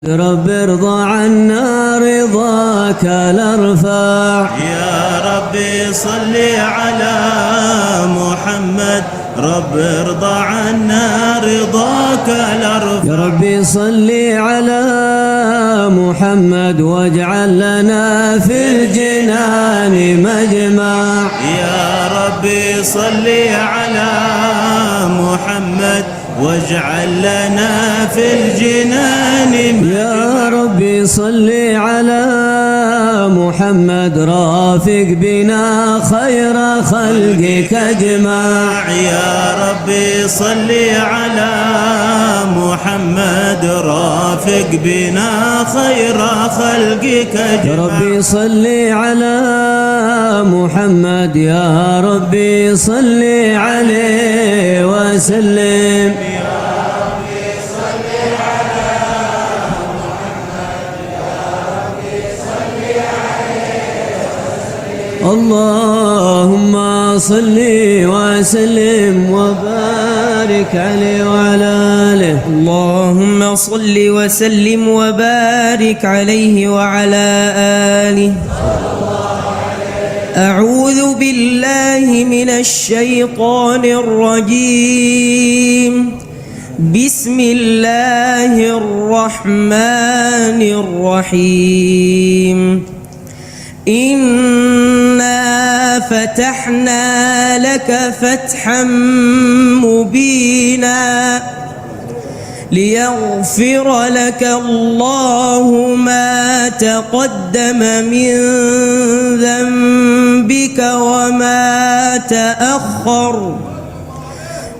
رب ارضى عنا رضاك الارفع. يا ربي صل على محمد، رب ارضى عنا رضاك الارفع. يا ربي صل على محمد واجعل لنا في الجنان مجمع. يا ربي صل على محمد واجعل لنا في الجنان مجمع. يا ربي صل على محمد رافق بنا خير خلقك اجمع. يا ربي صل على محمد رافق بنا خير خلقك اجمع. يا ربي صل على محمد، يا ربي صل عليه وسلم. اللهم صل وسلم وبارك عليه وعلى آله. اللهم صل وسلم وبارك عليه وعلى آله. أعوذ بالله من الشيطان الرجيم. بسم الله الرحمن الرحيم. إنا فتحنا لك فتحا مبينا ليغفر لك الله ما تقدم من ذنبك وما تأخر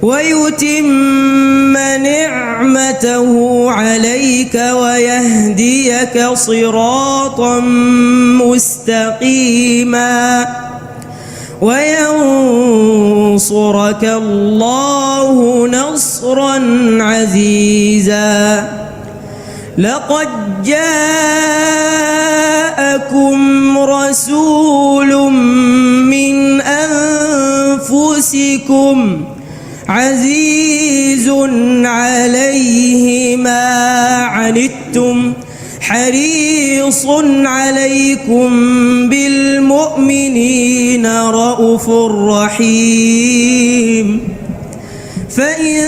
ويتم نعمته عليك ويهديك صراطا مستقيما وينصرك الله نصرا عزيزا. لقد جاءكم رسول من أنفسكم عزيز عليه ما عنتم حريص عليكم بالمؤمنين رؤوف رحيم. فإن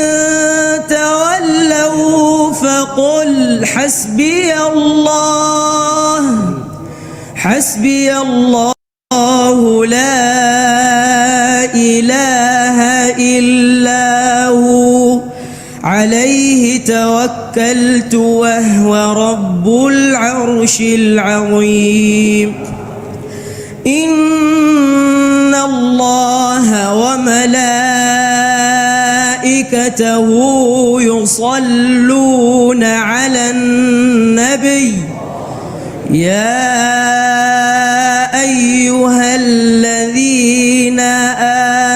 تولوا فقل حسبي الله لا إله إلا هو عليه توكلت وهو رب العرش العظيم. إن الله وملائكته يصلون على النبي. يا أيها الذين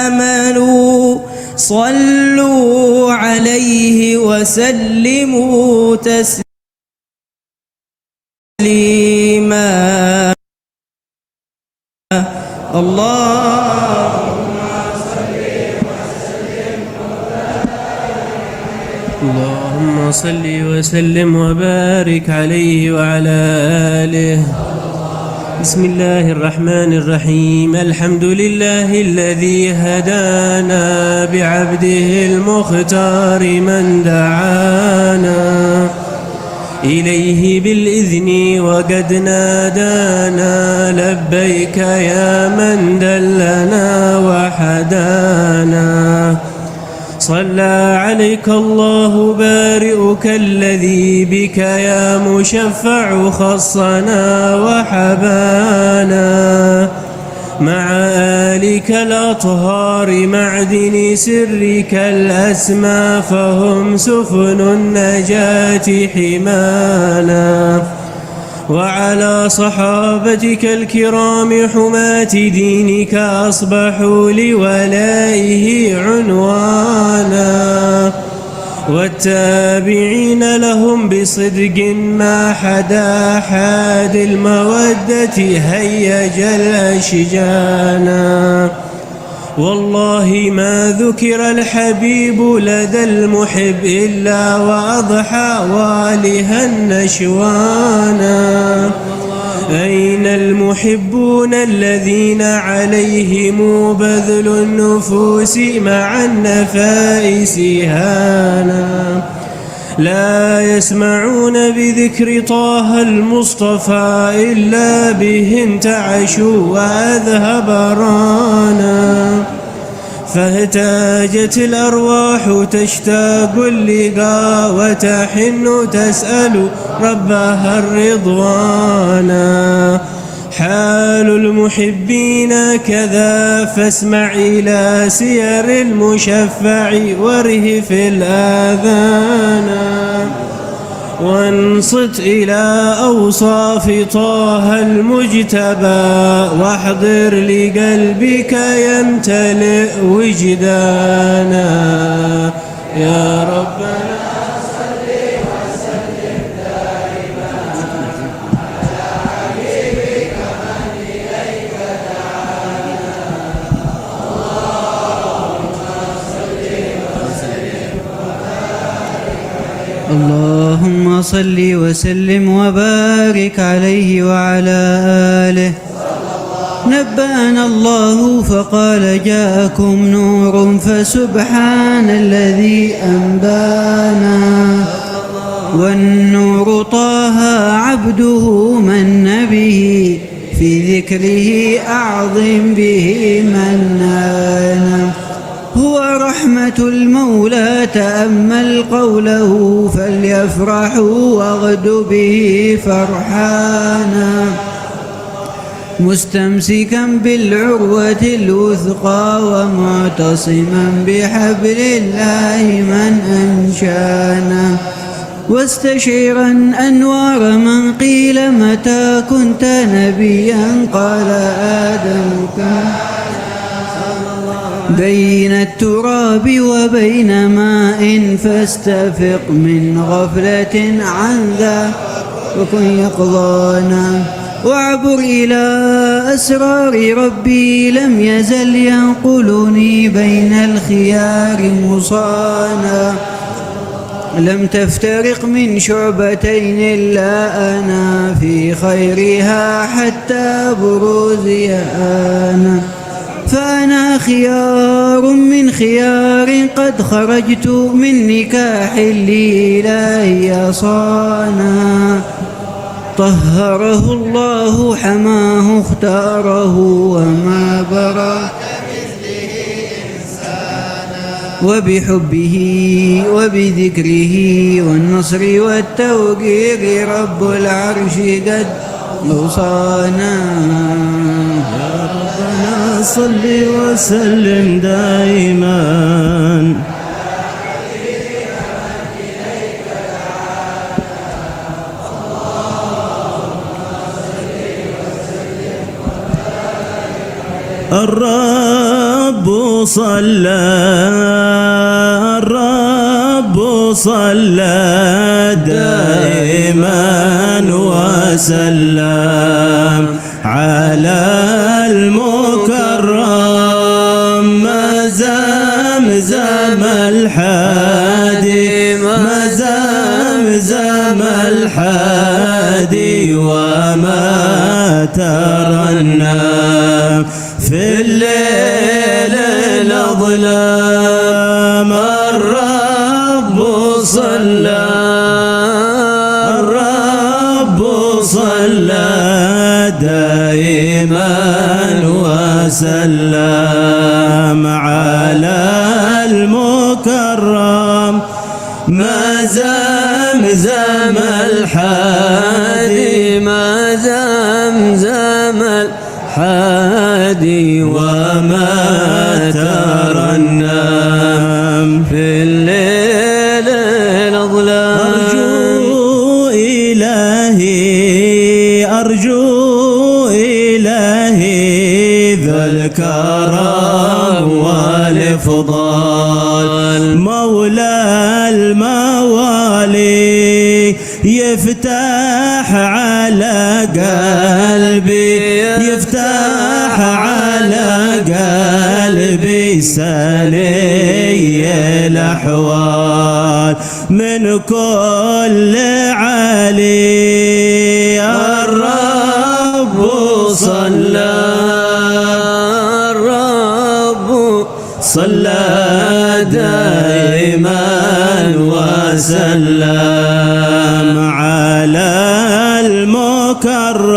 آمنوا صلوا عليه وسلموا تسليما. اللهم صل وسلم وبارك عليه وعلى آله. بسم الله الرحمن الرحيم. الحمد لله الذي هدانا بعبده المختار من دعانا إليه بالإذن وقد نادانا. لبيك يا من دلنا وحدانا. صلى عليك الله بارئك الذي بك يا مشفع خصنا وحبانا. مع آلك الأطهار معدن سرك الأسمى فهم سفن النجاة حمانا. وعلى صحابتك الكرام حماة دينك أصبحوا لولائه عنوانا. والتابعين لهم بصدق ما حدا حاد المودة هيج الأشجانا. والله ما ذكر الحبيب لدى المحب إلا وأضحى والها نشوانا. أين المحبون الذين عليهم بذل النفوس مع النفائس هانا؟ لا يسمعون بذكر طه المصطفى إلا به انتعشوا وأذهب رانا. فاهتاجت الأرواح تشتاق اللقاء وتحن تسأل ربها الرضوانا. حال المحبين كذا فاسمع إلى سير المشفع وارهف الآذان. وانصت إلى أوصاف طه المجتبى واحضر لقلبك يمتلئ وجدانا. يا ربنا صل وسلم دائما على حبيبك من إليك دعانا. اللهم صل وسلم وبارك عليه وعلى آله. نبأنا الله فقال جاءكم نور فسبحان الذي أنبانا. والنور طه عبده من به في ذكره أعظم به منانا. هو رحمة المولى تأمل قوله فليفرحوا واغد به فرحانا. مستمسكا بالعروة الوثقى ومعتصما بحبل الله من أنشانا. واستشعرا أنوار من قيل متى كنت نبيا قال آدم كان بين التراب وبين ماء فاستفق من غفلة عن ذا وكن يقظانا. واعبر إلى أسرار ربي لم يزل ينقلني بين الخيار مصانا. لم تفترق من شعبتين إلا أنا في خيرها حتى بروزي أنا. فأنا خيار من خيار قد خرجت من نكاح لإلهي صانا. طهره الله حماه اختاره وما برا وبحبه وبذكره والنصر والتوقير رب العرش قد أوصانا. يا ربنا صل وسلم دائما الرب صلى دائما وسلم على المكرم زمزم الحادي زمزم الحادي وما ترنم في الليل الأظلام. الرب صلى دائما وسلم على المكرم ما زمزم الحادي زمزم الحادي وما ترنم في الليل الأظلام. أرجو إلهي ذا الكرم والإفضال مولى الموالي يفتح على قلبي سلي الأحوال من كل علي الرب صلى دائما وسلم على المكرم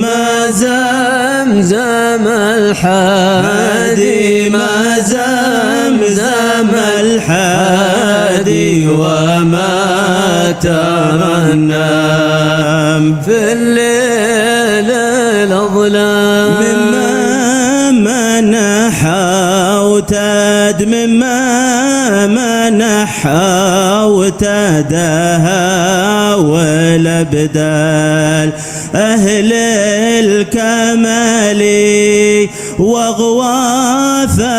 ما زمزم الحادي ما زمزم الحادي وما ترنم في الليل الأظلام مما منحا وتد مما منحا وتدها والأبدال أهل الكمال وغواثها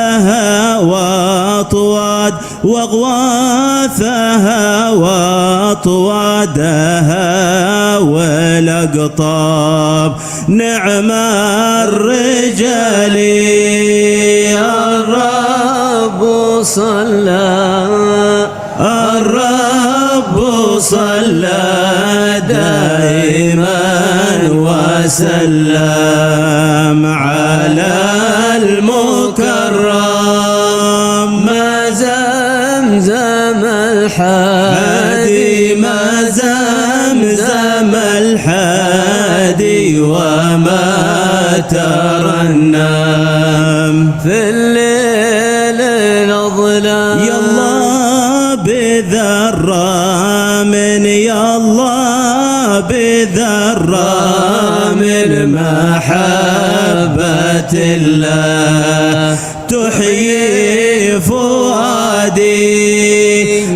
وطواد وغواثها وطوادها والأقطاب نعم الرجال الرب صلى دائما وسلم على المكرم ما زمزم الحادي ما زمزم الحادي وما ترنم في الليل الأظلام يا الله بذرة من يا الله بذرة من محبة الله تحيي فؤادي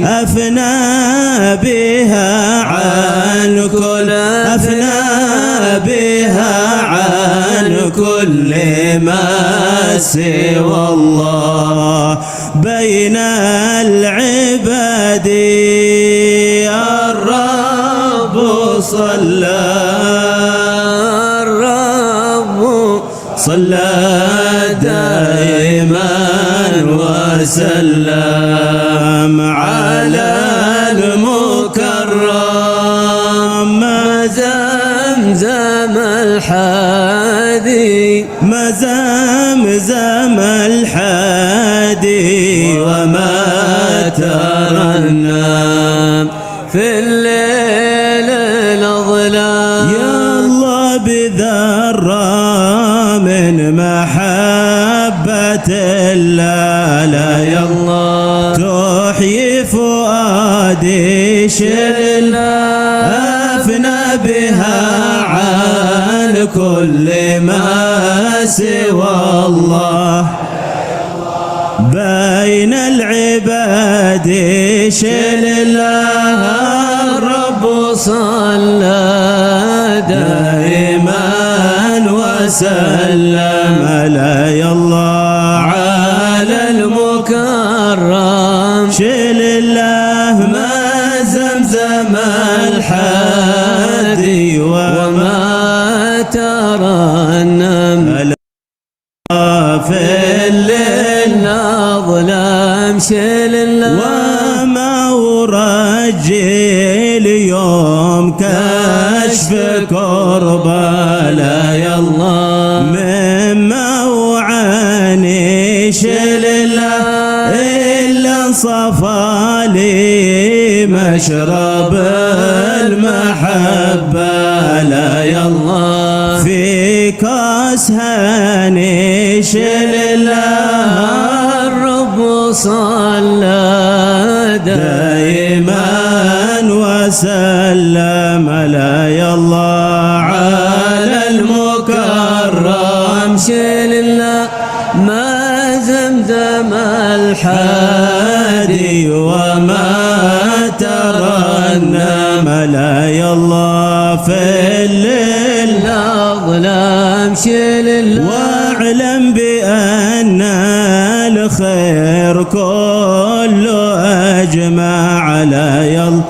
أفنى بها عن كل أفنى بها عن كل ما سوى الله بين العباد الرب صلى دائما وسلم على المكرم ما زمزم الحادي ما زمزم الحادي وما ترنم في الليل الأظلام يا الله بذرة من محبة الله لا يا الله تحيي فؤادي شل أفنى بها عن كل ما سوى الله بين العباد شل الله الرب صلى دائما وسلم لا يا الله على المكرم شل الله ما زمزم الحادي وما ترنم في الليل الأظلام شل الله وما ورجي اليوم كشف كربلاء يا الله مما وعاني شل الله إلا صفى لي مشرب المحبة لا يا الله في كاس هاني شل الله الرب صلى دائما وسلم لا يا الله على المكرم شل الله ما زمزم الحادي وما ترنم لا يا الله في الليل الأظلام شل الله واعلم بأن الخير كله أجمع لا يا الله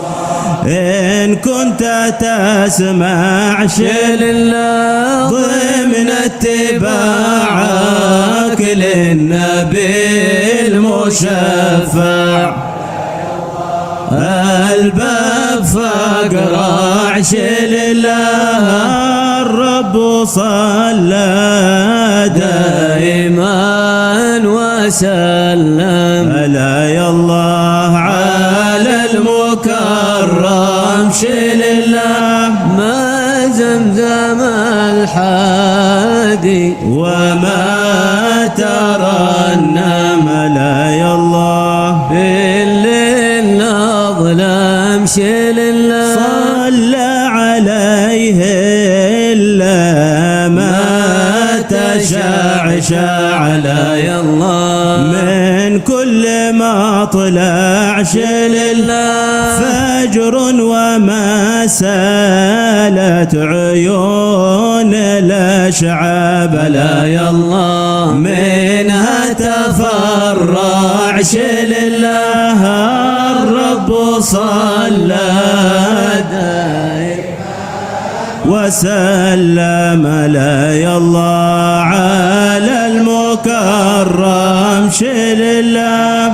إن كنت تسمع شل الله ضمن اتباعك للنبي المشفع الباب فقر عرش لله الرب صلى دائما وسلم ألا يا الله على المكرم شل الله ما زمزم الحادي وما ترنم ألا يا الله بالليل أظلم شل الله صلى عليه إلا ما تشعشع لا يا الله من كل ما طلع شل الله فجر وما سالت عيون الأشعاب لا يا الله منها تفرع شل الله الرب صلى وسلم لا يا الله على المكرم شل الله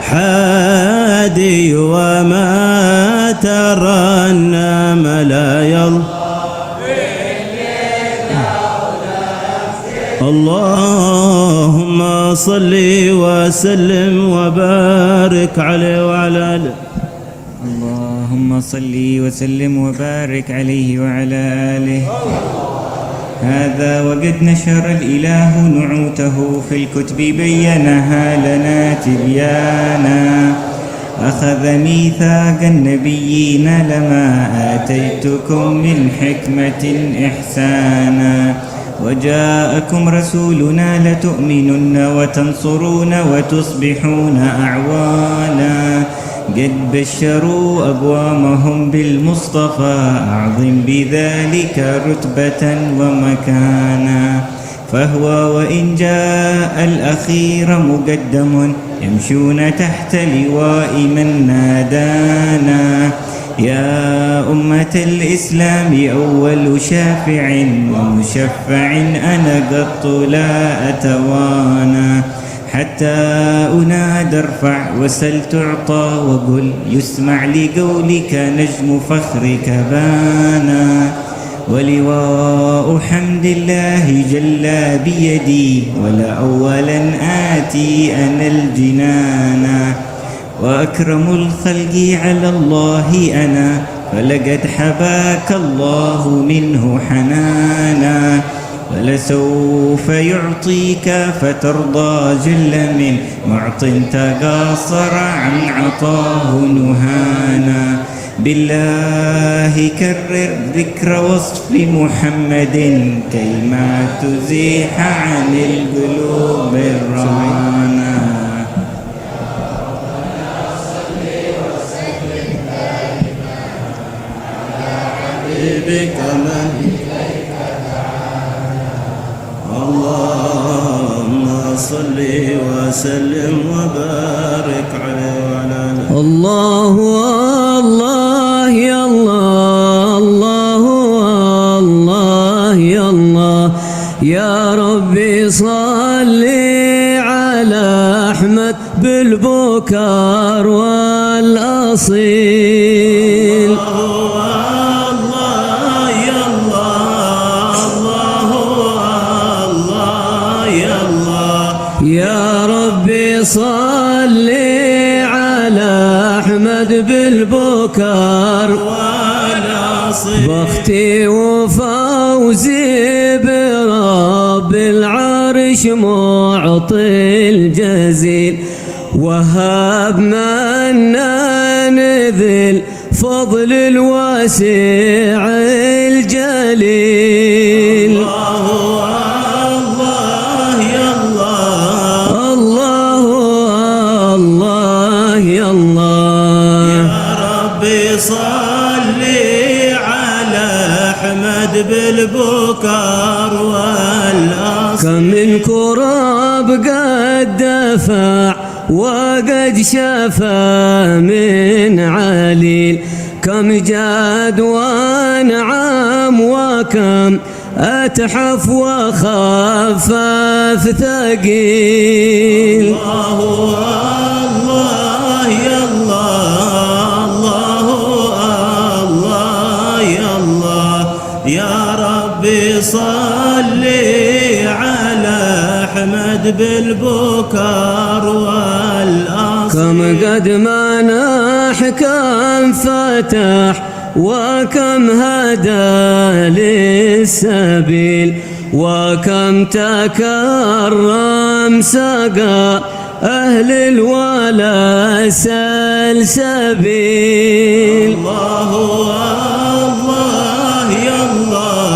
حادي وما ترنم لا يا الله اللهم صل وسلم وبارك عليه وعلى آله اللهم صل وسلم وبارك عليه وعلى آله. هذا وقد نشر الإله نعوته في الكتب بينها لنا تبيانا أخذ ميثاق النبيين لما آتيتكم من حكمة إحسانا وجاءكم رسولنا لتؤمنن وتنصرون وتصبحون أعوانا قد بشروا أقوامهم بالمصطفى أعظم بذلك رتبة ومكانا فهو وإن جاء الأخير مقدم يمشون تحت لواء من نادانا يا أمة الإسلام أول شافع ومشفع أنا قط لا أتوانى حتى أنادى ارفع وسل تعطى وقل يسمع لقولك نجم فخرك بانا ولواء حمد الله جل بيدي ولأولا آتي أنا الجنانا وأكرم الخلق على الله أنا فلقد حباك الله منه حنانا ولسوف يعطيك فترضى جل من معط تقاصر عن عطاه نهانا بالله كرر ذكر وصف محمد كيما تزيح عن القلوب الرعانا حبيبك من اللهم صل وسلم وبارك عليه وعلى آله الله الله يا الله الله الله يا الله يا ربي صل على أحمد بالبكار والأصيل يا ربي صل على أحمد بالبكار بختي وفوزي برب العرش معطي الجزيل وهب منا نذل فضل الواسع الجليل صلي على أحمد بالبكار والأصل كم من كراب قد دفع وقد شفى من عليل كم جاد وانعام وكم أتحف وخفف ثقيل. الله يا الله، الله يا الله، يا ربي صلي على أحمد بالبكار والأصيل. كم قد منح كم فتح وكم هدى للسبيل، وكم تكرم سقى أهل الولا سلسبيل. الله يا الله،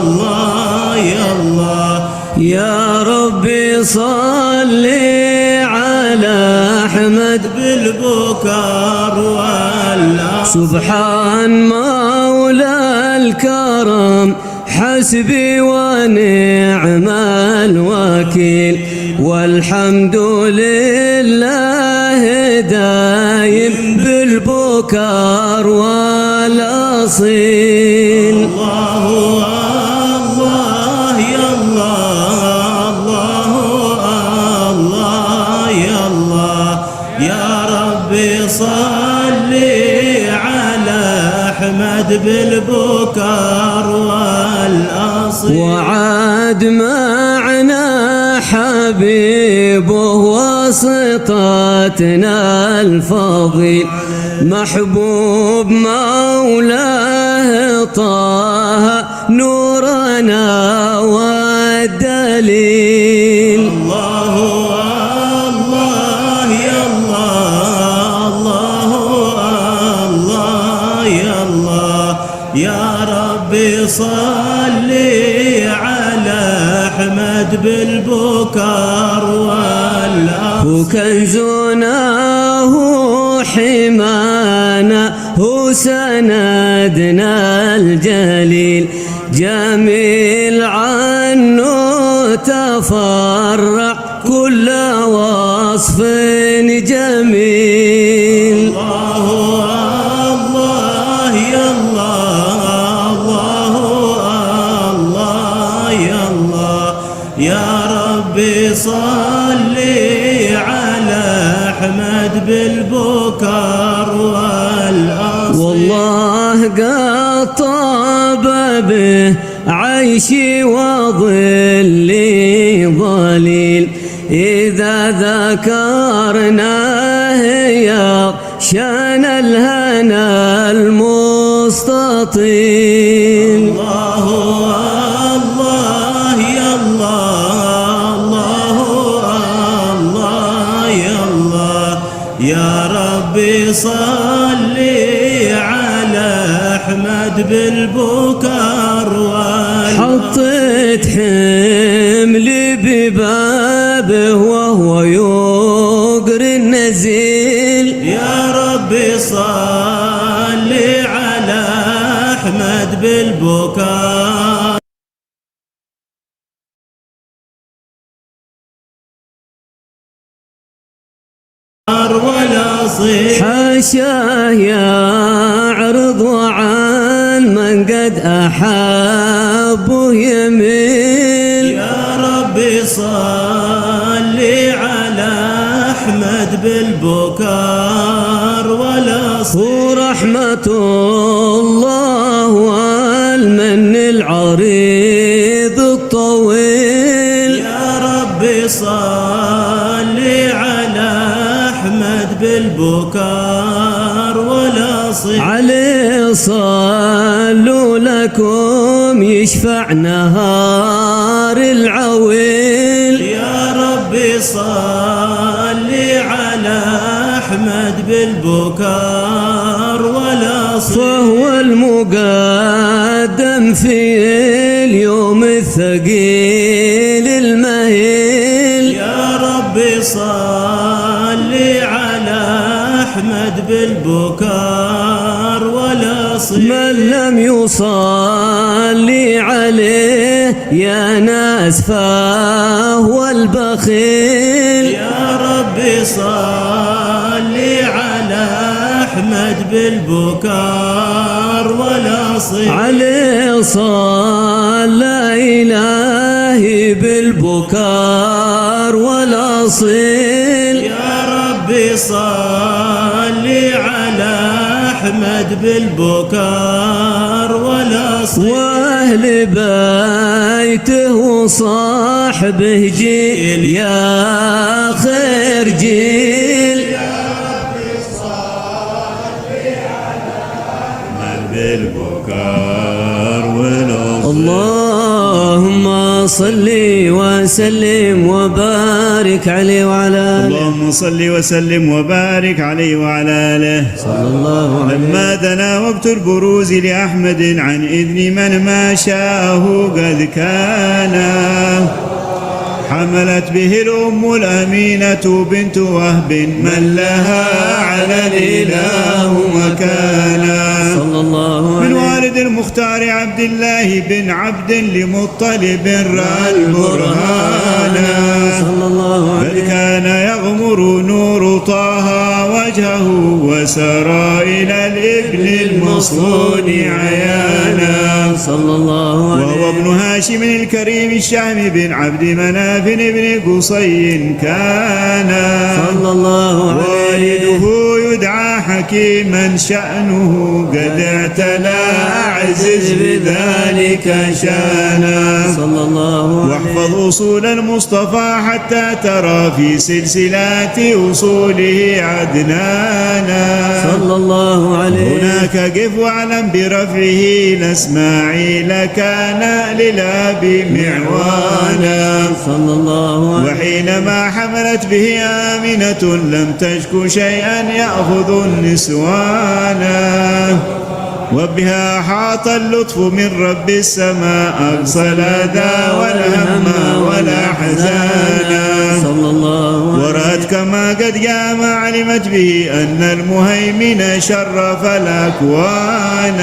الله يا الله، يا ربي صلي على أحمد بالبكار والأصيل. سبحان مولى الكرم حسبي ونعم الوكيل، والحمد لله دايم بالبكار والأصيل. الله يا الله، الله يا الله، يا ربي صلي على أحمد بالبكار والأصيل. وعاد معنا حبيبه وسطتنا الفضيل، محبوب مولاه طه نورنا والدليل. الله يا الله، الله يا الله، يا ربي صلي على أحمد بالبكار والأصيل. وكنزنا هو حمانا هو سندنا الجليل، جميل عنه تفرع كل وصف جميل. الله يا الله، الله يا الله، يا ربي صلي على أحمد بالبكار والأصيل. والله قد طاب به عيشي وظلي ظليل، إذا ذكرناه يا شان الهنا المستطيل. الله يا الله، الله يا الله، يا ربي صلي على أحمد بالبكار والأصيل. حطيت حملي ببابه وهو يقري النزيل، يا ربي صلي على أحمد بالبكار والأصيل. حاشاه يعرض عن من قد أحبه يميل، يا ربي صلي على أحمد بالبكار والأصيل. ورحمة الله والمن العريض الطويل، يا ربي صلي على أحمد بالبكار والأصيل. عليه صلوا لكم يشفع نهار العويل، يا ربي صلي على أحمد بالبكار والأصيل. فهو المقدم في اليوم الثقيل المهيل، يا ربي صلي على أحمد بالبكار والأصيل. من لم يصلي عليه يا ناس فهو البخيل، يا ربي صلي على أحمد بالبكار والأصيل عليه صلى إلهي بالبكار والأصيل يا ربي صلي على أحمد بالبكار والأصيل وأهل بيته وصاحبه جيل يا خير جيل بالبكار والأصيل اللهم صل وسلم وبارك عليه وعلى آله اللهم صل وسلم وبارك عليه وعلى آله صلى الله عليه لما دنا وقت البروز لأحمد عن إذن من ما شاءه قد كان حملت به الأم الأمينة بنت وهب من لها على الإله مكانا صلى الله من عليه والد المختار عبد الله بن عبد لمطلب رأى البرهان صلى الله بل عليه كان يغمر نور طه وجهه وسرى إلى الابن المصون عيانا صلى الله عليه وهو ابن هاشم الكريم الشهم بن عبد مناف بن قصي كان صلى الله عليه والده يدعى حكيما شأنه قد اعتلى أعزز بذلك شانا صلى الله عليه واحفظ أصول المصطفى حتى ترى في سلسلات أصوله عدنانا صلى الله عليه هناك قف واعلم برفعه لإسماعيل كان للأب معوانا صلى الله عليه وحينما حملت به آمنة لم تشك شيئا يأخذ النسوانا وبها حاط اللطف من رب السماء أقصى الأذى والهم والأحزان صلى الله عليه ورأت كما قد قام علمت به أن المهيمن شرف الأكوان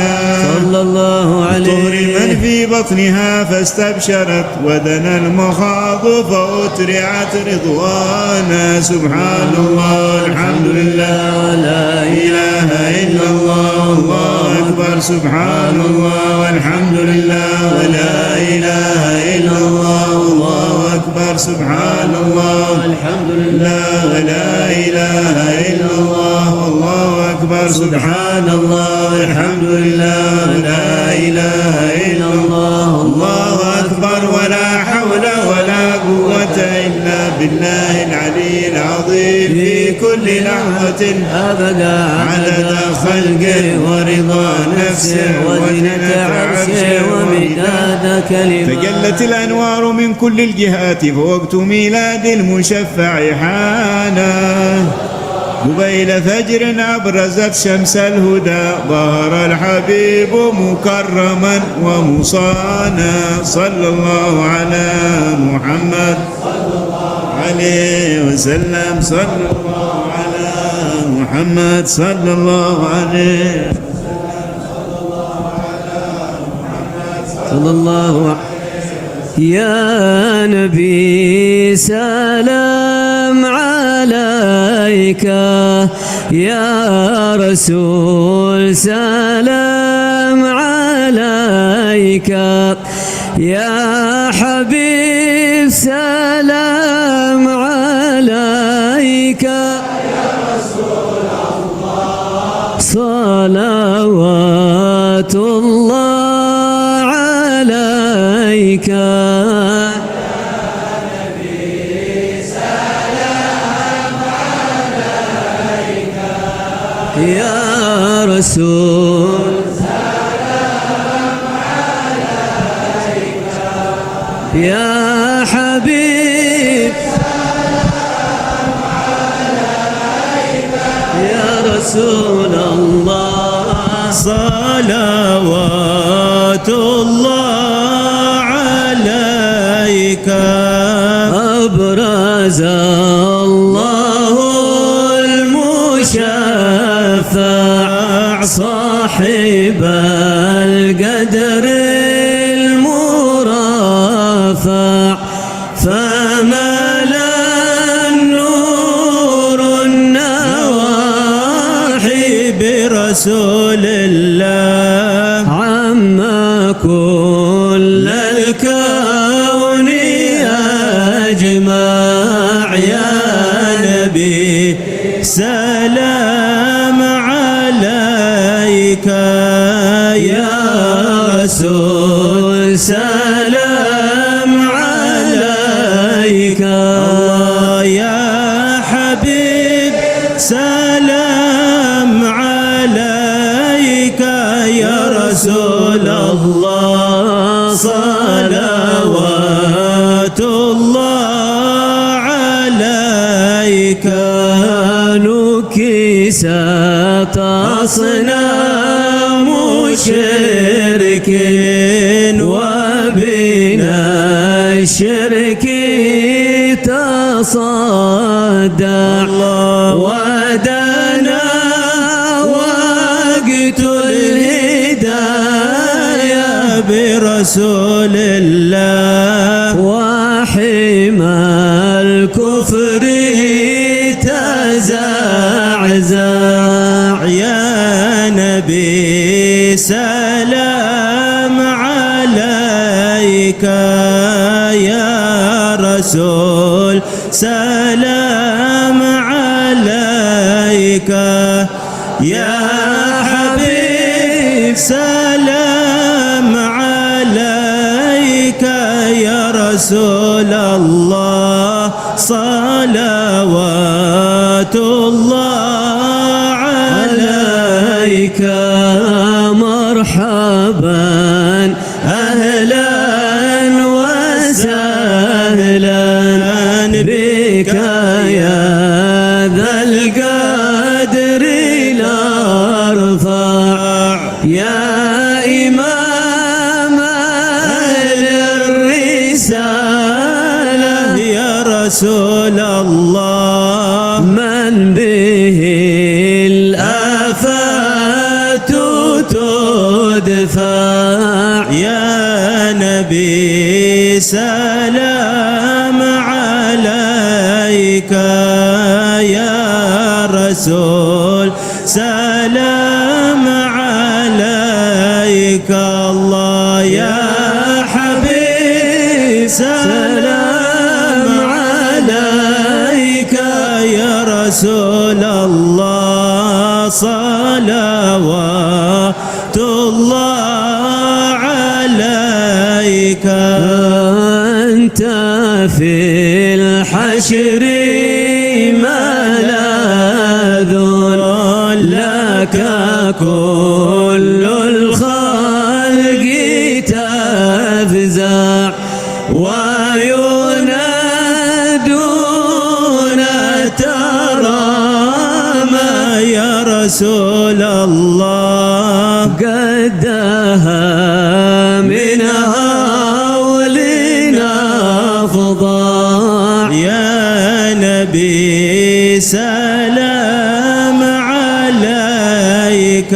صلى الله طهر عليه من في بطنها فاستبشرت ودنا المخاض فأترعت رضوانا سبحان الله الحمد لله لا إله إلا الله الله أكبر سبحان الله والحمد لله ولا إله إلا الله الله أكبر سبحان الله الحمد لله لا ولا إله إلا الله والله أكبر سبحان الله الحمد لله لا إله إلا الله الله أكبر ولا حول ولا قوة إلا بالله العلي العظيم في كل لحظة أبدا عدد خلقه ورضا نفسه وزنة عرشه ومداد كلماته فجلت الأنوار من كل الجهات فوقت ميلاد المشفع حانا قبيل فجر أبرزت شمس الهدى ظهر الحبيب مكرما ومصانا صلى الله على محمد عليه وسلم صلى الله على محمد صلى الله عليه صلى الله عليه يا نبي سلام عليك يا رسول سلام عليك يا حبيب سلام عليك يا رسول الله صلوات الله عليك يا رسول سلام عليك يا حبيب سلام عليك يا رسول الله صلوات الله عليك أبرز الله المشفع صاحب القدر المرافع فملا النور النواحي رسول الله عم كل الكون أجمع يا نبي سلام عليك يا رسول سلام عليك الله يا حبيب سلام عليك يا رسول الله صلوات الله عليك نكست أصنام مشركين وبنا الشرك تصدع ودنا وقت الهداية برسول الله وحمى الكفر تزعزع يا نبي سلام عليك يا رسول سلام عليك يا حبيب سلام عليك يا رسول الله صلوات الله عليك مرحبا أهلا وسهلا بك يا ذا القدر الأرفع يا إمام أهل الرسالة يا رسول الله من به الآفات تدفع يا نبي سلام عليك يا رسول سلام عليك الله يا حبيب سلام عليك يا رسول الله صلوات الله عليك أنت في الحشر ملاذ لك كل الخلق تفزع وينادون ترامى يا رسول الله قدها من هولنا فضاع يا نبي سلام عليك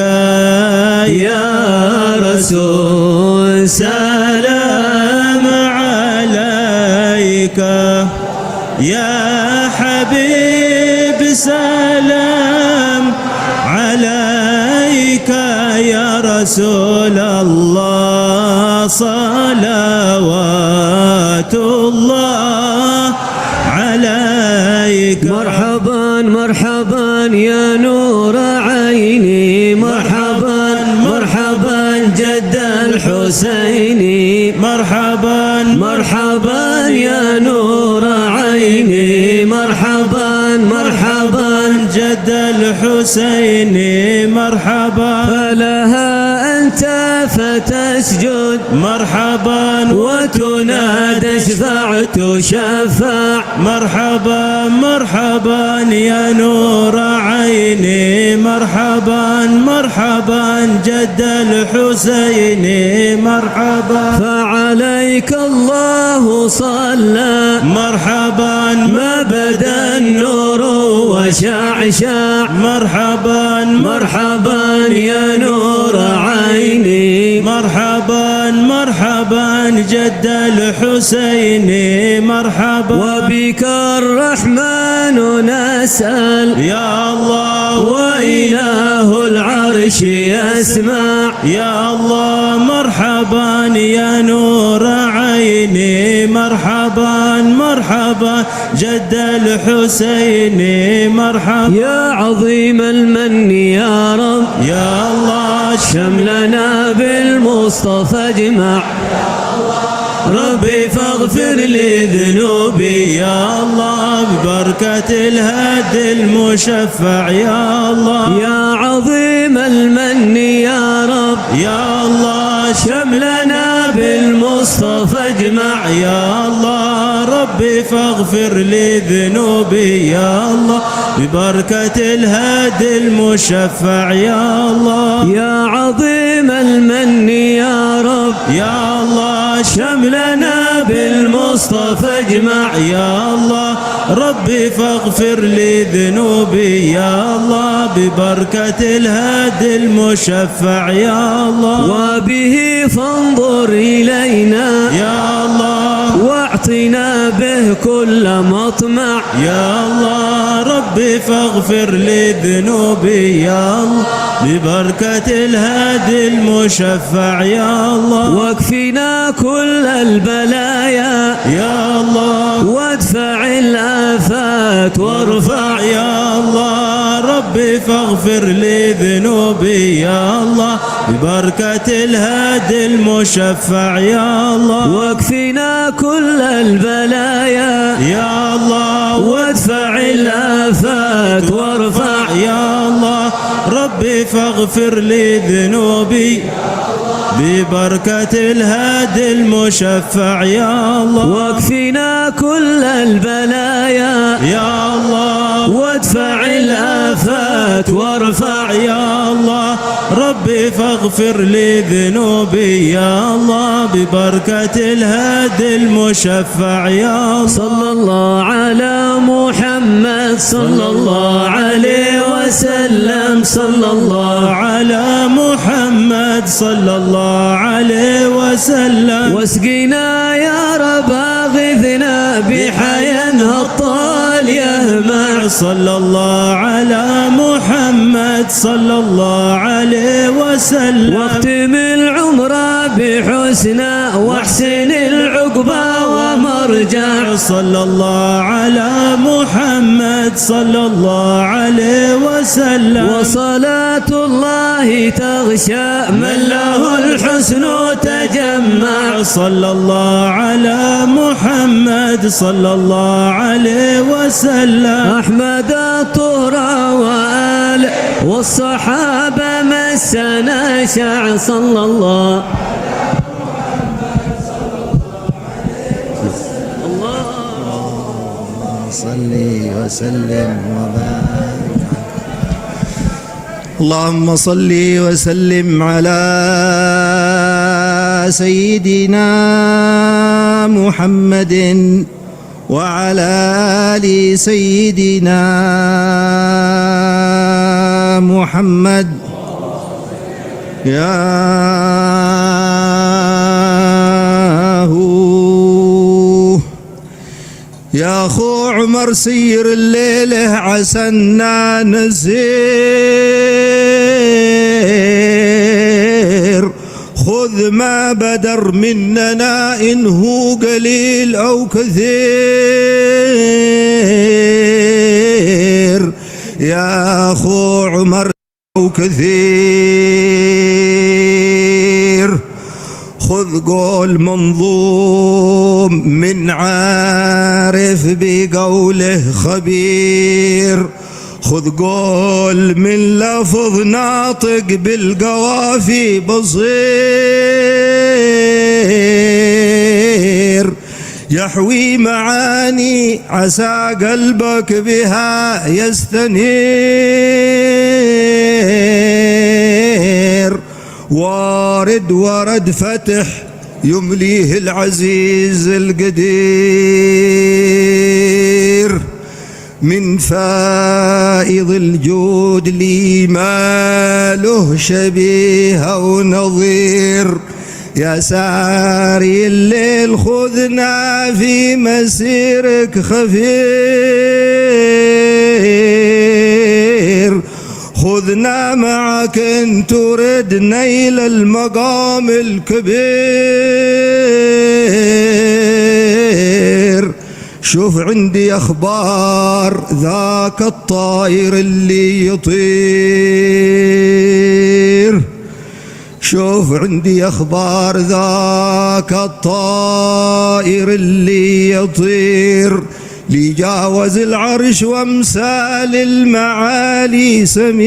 يا رسول سلام عليك يا حبيب سلام عليك يا رسول الله صلوات الله عليك مرحبا مرحبا يا نور عيني مرحبا مرحبا جد الحسيني مرحبا مرحبا يا نور عيني مرحبا مرحبا جد الحسين مرحبا فلها أنت فتسجد مرحبا وتنادى اشفع تشفع مرحبا مرحبا يا نور عيني مرحبا مرحبا جد الحسين مرحبا فعليك الله صلى مرحبا ما بدا النور وشعشع مرحبا مرحبا يا نور عيني مرحبا مرحبا جد الحسين مرحبا. وبك الرحمن نسأل يا الله وإله العرش يسمع. يا الله مرحبا يا نور عيني مرحبا مرحبا جد الحسين مرحبا. يا عظيم المن يا رب يا الله شملنا بالمصطفى اجمع. ربي فاغفر لي ذنوبي يا الله ببركة الهادي المشفع يا الله. يا عظيم المن يا رب يا الله شملنا بالمصطفى اجمع. يا الله ربي فاغفر لي ذنوبي يا الله ببركة الهادي المشفع يا الله. يا عظيم المن يا رب يا الله شملنا بالمصطفى اجمع. يا الله ربي فاغفر لي ذنوبي يا الله ببركة الهادي المشفع يا الله. وبه فانظر إلينا يا الله واعطنا به كل مطمع. يا الله ربي فاغفر لي ذنوبي يا الله ببركة الهادي المشفع يا الله. واكفنا كل البلايا يا الله وادفع الآفات وارفع. يا الله ربي فاغفر لي ذنوبي يا الله ببركة الهادي المشفع يا الله. واكفنا كل البلايا يا الله وادفع الآفات وارفع. يا الله ربي فاغفر لي ذنوبي ببركة الهادي المشفع يا الله. واكفنا كل البلايا يا الله وادفع الآفات وارفع. يا الله ربي فاغفر لي ذنوبي يا الله ببركة الهادي المشفع يا الله. صلى الله على محمد صلى الله عليه وسلم. صلى الله على محمد صلى الله عليه وسلم. واسقنا يا رب اغثنا بحيا الطال يهمع. صلى الله على محمد صلى الله عليه وسلم. واختم العمر بحسنى واحسن العقبى ومرجع. صلى الله على محمد صلى الله عليه وسلم. وصلاة الله تغشى من له الحسن تجمع. صلى الله على محمد صلى الله عليه وسلم. أحمد الطهر وآل والصحابة مسنا شع. صلى الله صل وسلم وبارك. اللهم صل وسلم على سيدنا محمد وعلى آل سيدنا محمد. يا يا خو عمر سير الليله عسنا نسير. خذ ما بدر مننا إن هو قليل أو كثير. يا خو عمر أو كثير. خذ قول منظوم من عارف بقوله خبير. خذ قول من لفظ ناطق بالقوافي بصير. يحوي معاني عسى قلبك بها يستنير. وارد ورد فتح يمليه العزيز القدير. من فائض الجود لي ما له شبيه أو نظير. يا ساري الليل خذنا في مسيرك خفير، خذنا معك إن ترد نيل المقام الكبير. شوف عندي أخبار ذاك الطائر اللي يطير، شوف عندي أخبار ذاك الطائر اللي يطير، لي جاوز العرش وامثال المعالي سمير.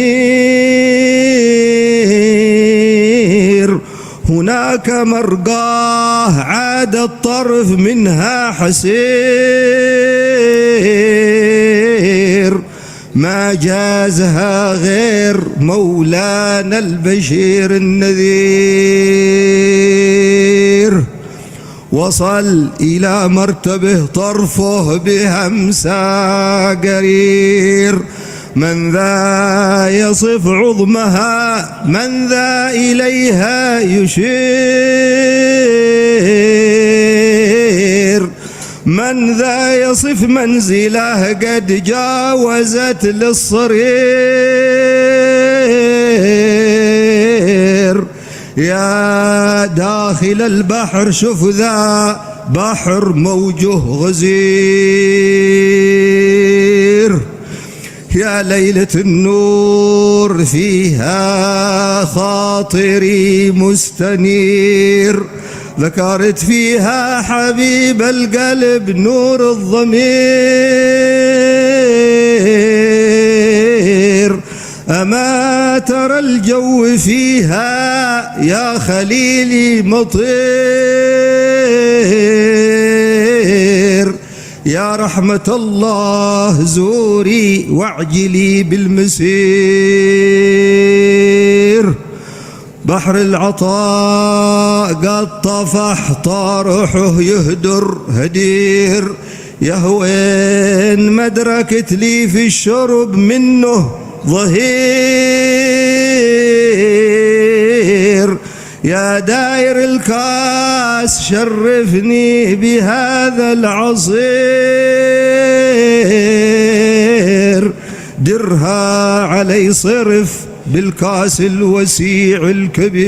هناك مرقاه عاد الطرف منها حسير، ما جازها غير مولانا البشير النذير. وصل إلى مرتبه طرفه بهمسا قرير، من ذا يصف عظمها من ذا إليها يشير، من ذا يصف منزله قد جاوزت للصرير. يا داخل البحر شوف ذا بحر موجه غزير، يا ليلة النور فيها خاطري مستنير، ذكرت فيها حبيب القلب نور الضمير. أما ترى الجو فيها يا خليلي مطير، يا رحمة الله زوري واعجلي بالمسير. بحر العطاء قد طفح طارحه يهدر هدير، يهوين مدركت لي في الشرب منه ظهير. يا داير الكاس شرفني بهذا العصير، درها علي صرف بالكاس الوسيع الكبير.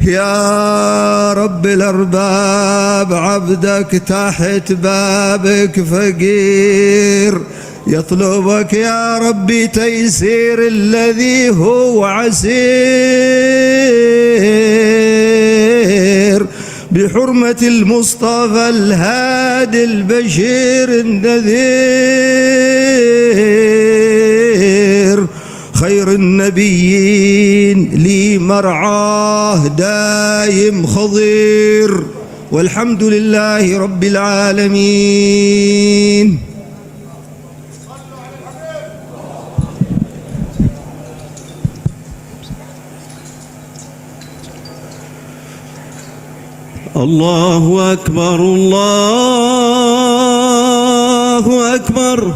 يا رب الأرباب عبدك تحت بابك فقير، يطلبك يا ربي تيسير الذي هو عسير، بحرمة المصطفى الهادي البشير النذير. خير النبيين لي مرعاه دايم خضير، والحمد لله رب العالمين. الله أكبر الله أكبر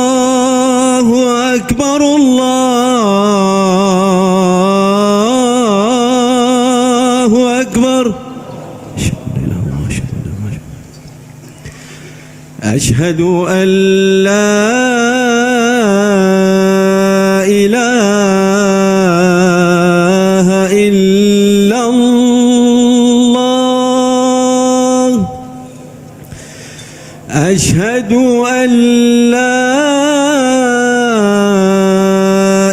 الله أكبر الله أكبر. أشهد أن لا إله إلا الله، أشهد أن لا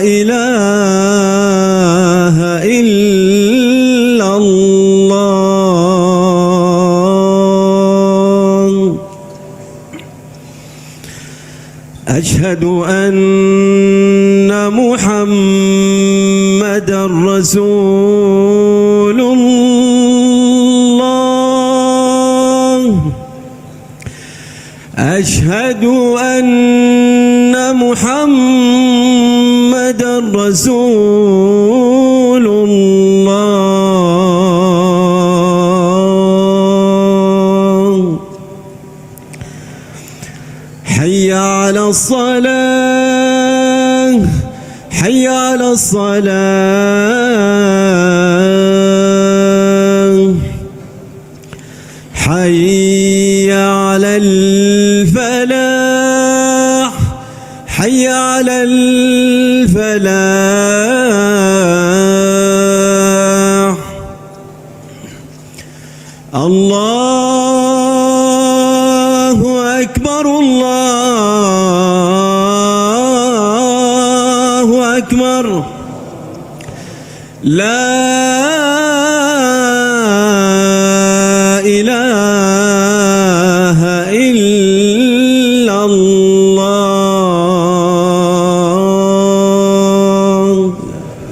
إله إلا الله، أشهد أن محمدًا رسول الله، أشهد أن محمدًا رسول الله. حي على حي على الصلاة حي على الفلاح حي على الفلاح الله أكبر الله أكبر لا إله إلا الله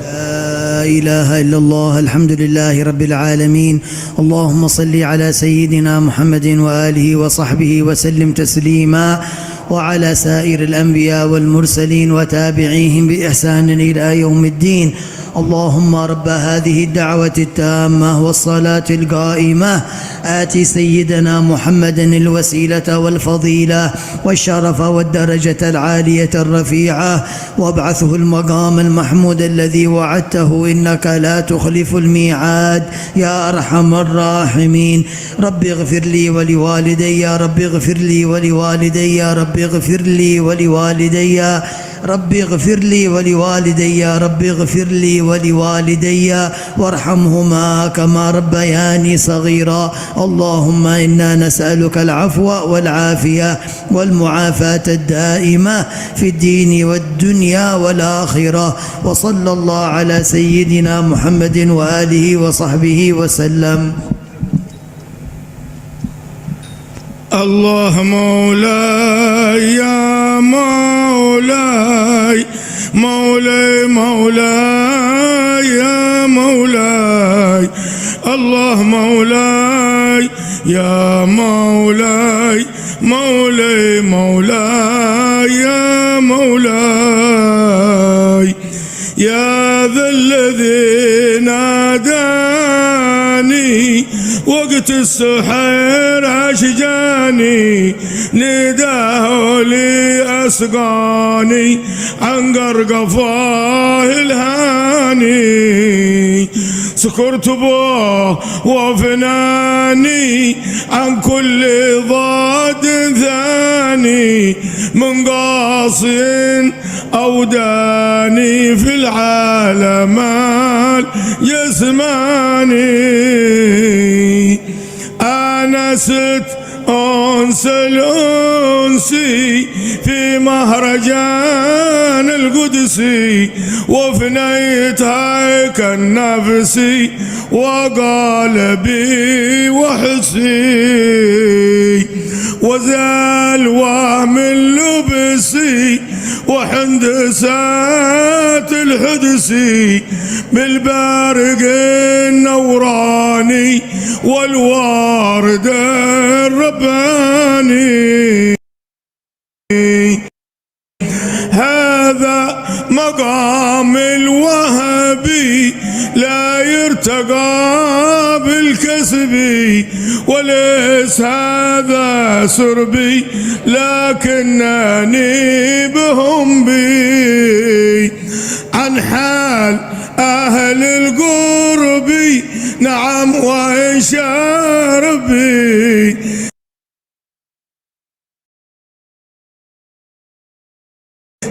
لا إله إلا الله. الحمد لله رب العالمين. اللهم صل على سيدنا محمد وآله وصحبه وسلم تسليما، وعلى سائر الأنبياء والمرسلين وتابعيهم بإحسان إلى يوم الدين. اللهم رب هذه الدعوة التامة والصلاة القائمة آت سيدنا محمدا الوسيلة والفضيلة والشرف والدرجة العالية الرفيعة، وابعثه المقام المحمود الذي وعدته إنك لا تخلف الميعاد يا أرحم الراحمين. رب اغفر لي ولوالدي، رب اغفر لي ولوالدي، رب اغفر لي ولوالدي، رب اغفر لي ولوالدي، رب اغفر لي ولوالدي وارحمهما كما ربياني صغيرا. اللهم إنا نسألك العفو والعافية والمعافاة الدائمة في الدين والدنيا والآخرة. وصلى الله على سيدنا محمد وآله وصحبه وسلم. الله مولاي يا مولاي، مولاي مولاي يا مولاي، الله مولاي يا مولاي، مولاي مولاي يا مولاي، يا ذا الذي ناداني وقت السحر أشجاني، نداه لي أسقاني عن قرقفاه الهاني، سكرت به وفناني عن كل ضاد ثاني، من قاصٍ أوداني في العالم الجسماني، آنست أنس الأنسي في مهرجان القدسي، وفنيت هيك النفسي وقالبي وحسي، وزال وهم اللبسي وحندسات الحدسي، بالبارق النوراني والوارد الرباني، هذا مقام الوهبي لا يرتقى بالكسبي، وليس هذا سربي لكنني بهم بي، عن حال أهل القرب نعم وإن شاربي،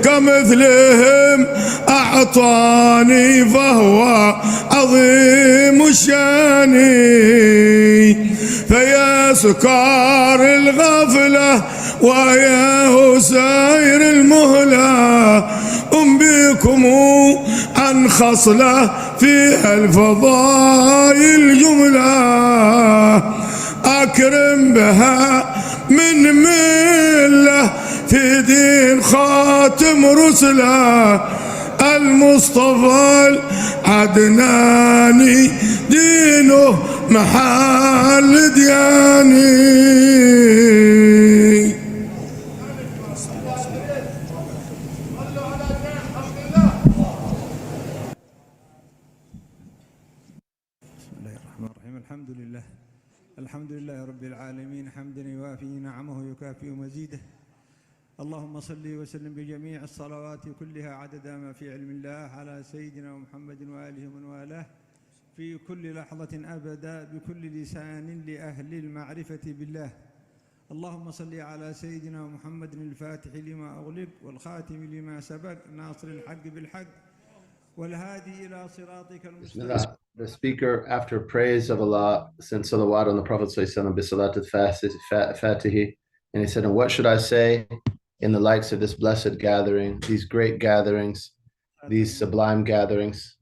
كمثلهم أعطاني فهو عظيم الشان، فيا سكار الغفلة ويا سائر المهلة، أنبيكم عن خصلة فيها الفضائل جملة، أكرم بها من ملة في دين خاتم رسله، المصطفى العدناني دينه محل دياني. الحمد لله رب العالمين حمدا يوافي نعمه يكافئ مزيده، اللهم صل وسلم بجميع الصلوات كلها عدد ما في علم الله على سيدنا محمد وآله ومن والاه في كل لحظة أبدا بكل لسان لأهل المعرفة بالله. اللهم صل على سيدنا محمد الفاتح لما أغلق والخاتم لما سبق ناصر الحق بالحق والهادي إلى صراطك المستقيم. The speaker, after praise of Allah, sent salawat on the Prophet ﷺ, bisalat al-Fatihi, and he said, and what should I say in the likes of this blessed gathering, these great gatherings, these sublime gatherings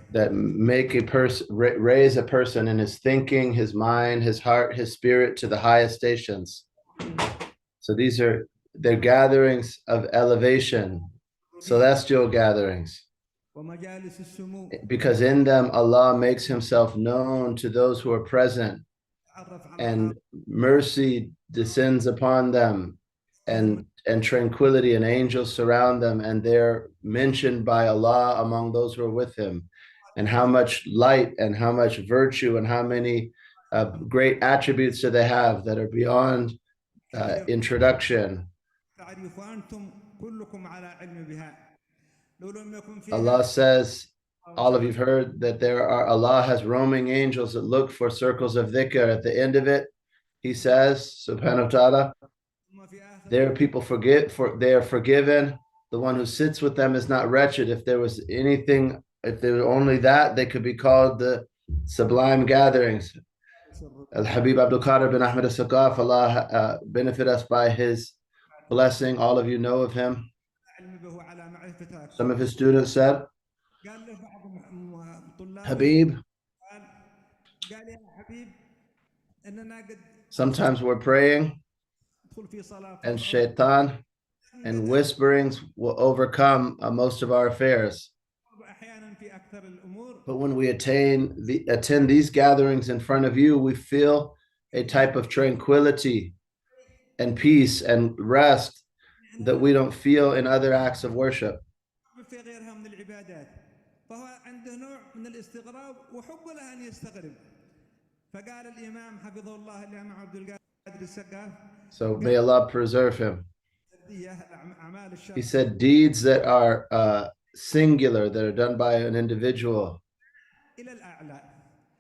that make a person, raise a person in his thinking, his mind, his heart, his spirit to the highest stations. So these are, they're gatherings of elevation, celestial gatherings, because in them Allah makes himself known to those who are present, and mercy descends upon them, and tranquility, and angels surround them, and they're mentioned by Allah among those who are with him, and how much light and how much virtue and how many great attributes do they have that are beyond introduction. Allah says, all of you've heard that Allah has roaming angels that look for circles of dhikr. At the end of it, he says, subhanahu wa ta'ala, there are people they are forgiven. The one who sits with them is not wretched. If there was anything, if there were only that, they could be called the sublime gatherings. Al-Habib Abdul Qadir bin Ahmed al-Saqaf, Allah benefit us by his blessing. All of you know of him. Some of his students said, Habib, sometimes we're praying and shaitan and whisperings will overcome most of our affairs. But when we attend these gatherings in front of you, we feel a type of tranquility and peace and rest that we don't feel in other acts of worship. So may Allah preserve him. He said, deeds that are singular, that are done by an individual,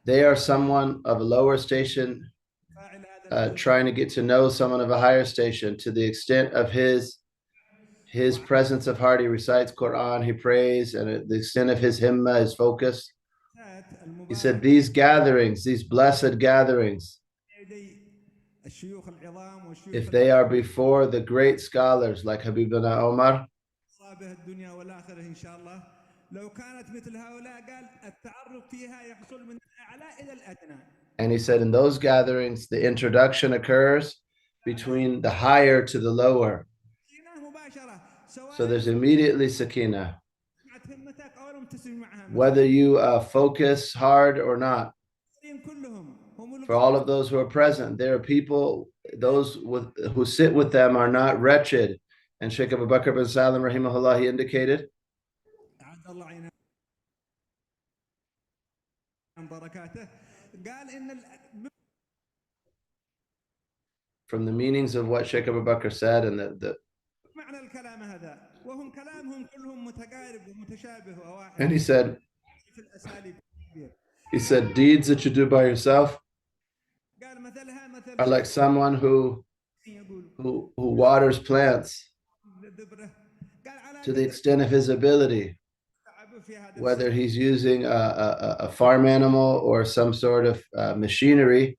they are someone of a lower station trying to get to know someone of a higher station. To the extent of his presence of heart, he recites Quran, he prays, and at the extent of his himmah, his focus. He said, these gatherings, these blessed gatherings, if they are before the great scholars like Habibuna Omar, and he said, in those gatherings, the introduction occurs between the higher to the lower. So there's immediately sakina, whether you focus hard or not. For all of those who are present, there are people, those who sit with them are not wretched. And Sheikh Abu Bakr bin Salim, rahimahullah, he indicated, from the meanings of what Sheikh Abu Bakr said, and and he said, deeds that you do by yourself are like someone who waters plants to the extent of his ability, whether he's using a farm animal or some sort of machinery.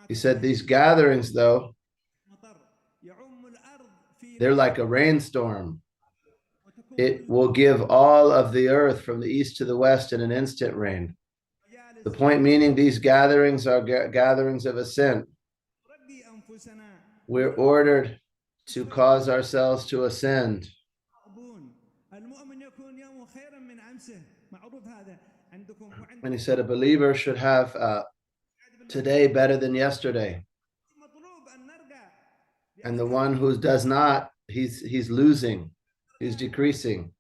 He said these gatherings, though, they're like a rainstorm. It will give all of the earth from the east to the west in an instant rain. The point meaning these gatherings are gatherings of ascent. We're ordered to cause ourselves to ascend. And he said a believer should have today better than yesterday. And the one who does not, he's losing, he's decreasing.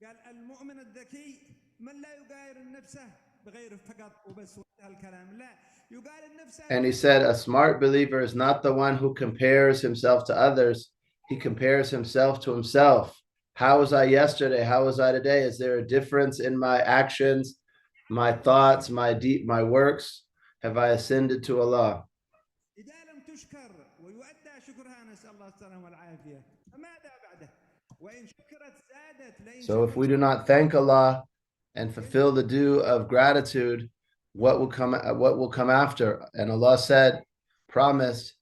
قال المؤمن الذكي من لا يقاير نفسه بغير فقط وبس هالكلام لا يقاير نفسه. And he said, a smart believer is not the one who compares himself to others. He compares himself to himself. How was I yesterday? How was I today? Is there a difference in my actions, my thoughts, my works? Have I ascended to Allah? إذا لم تشكر ويؤدى شكرها نسأل الله السلامة والعافية فماذا بعده وإن شكرت زادت. So if we do not thank Allah and fulfill the due of gratitude, what will come after? And Allah said, promised,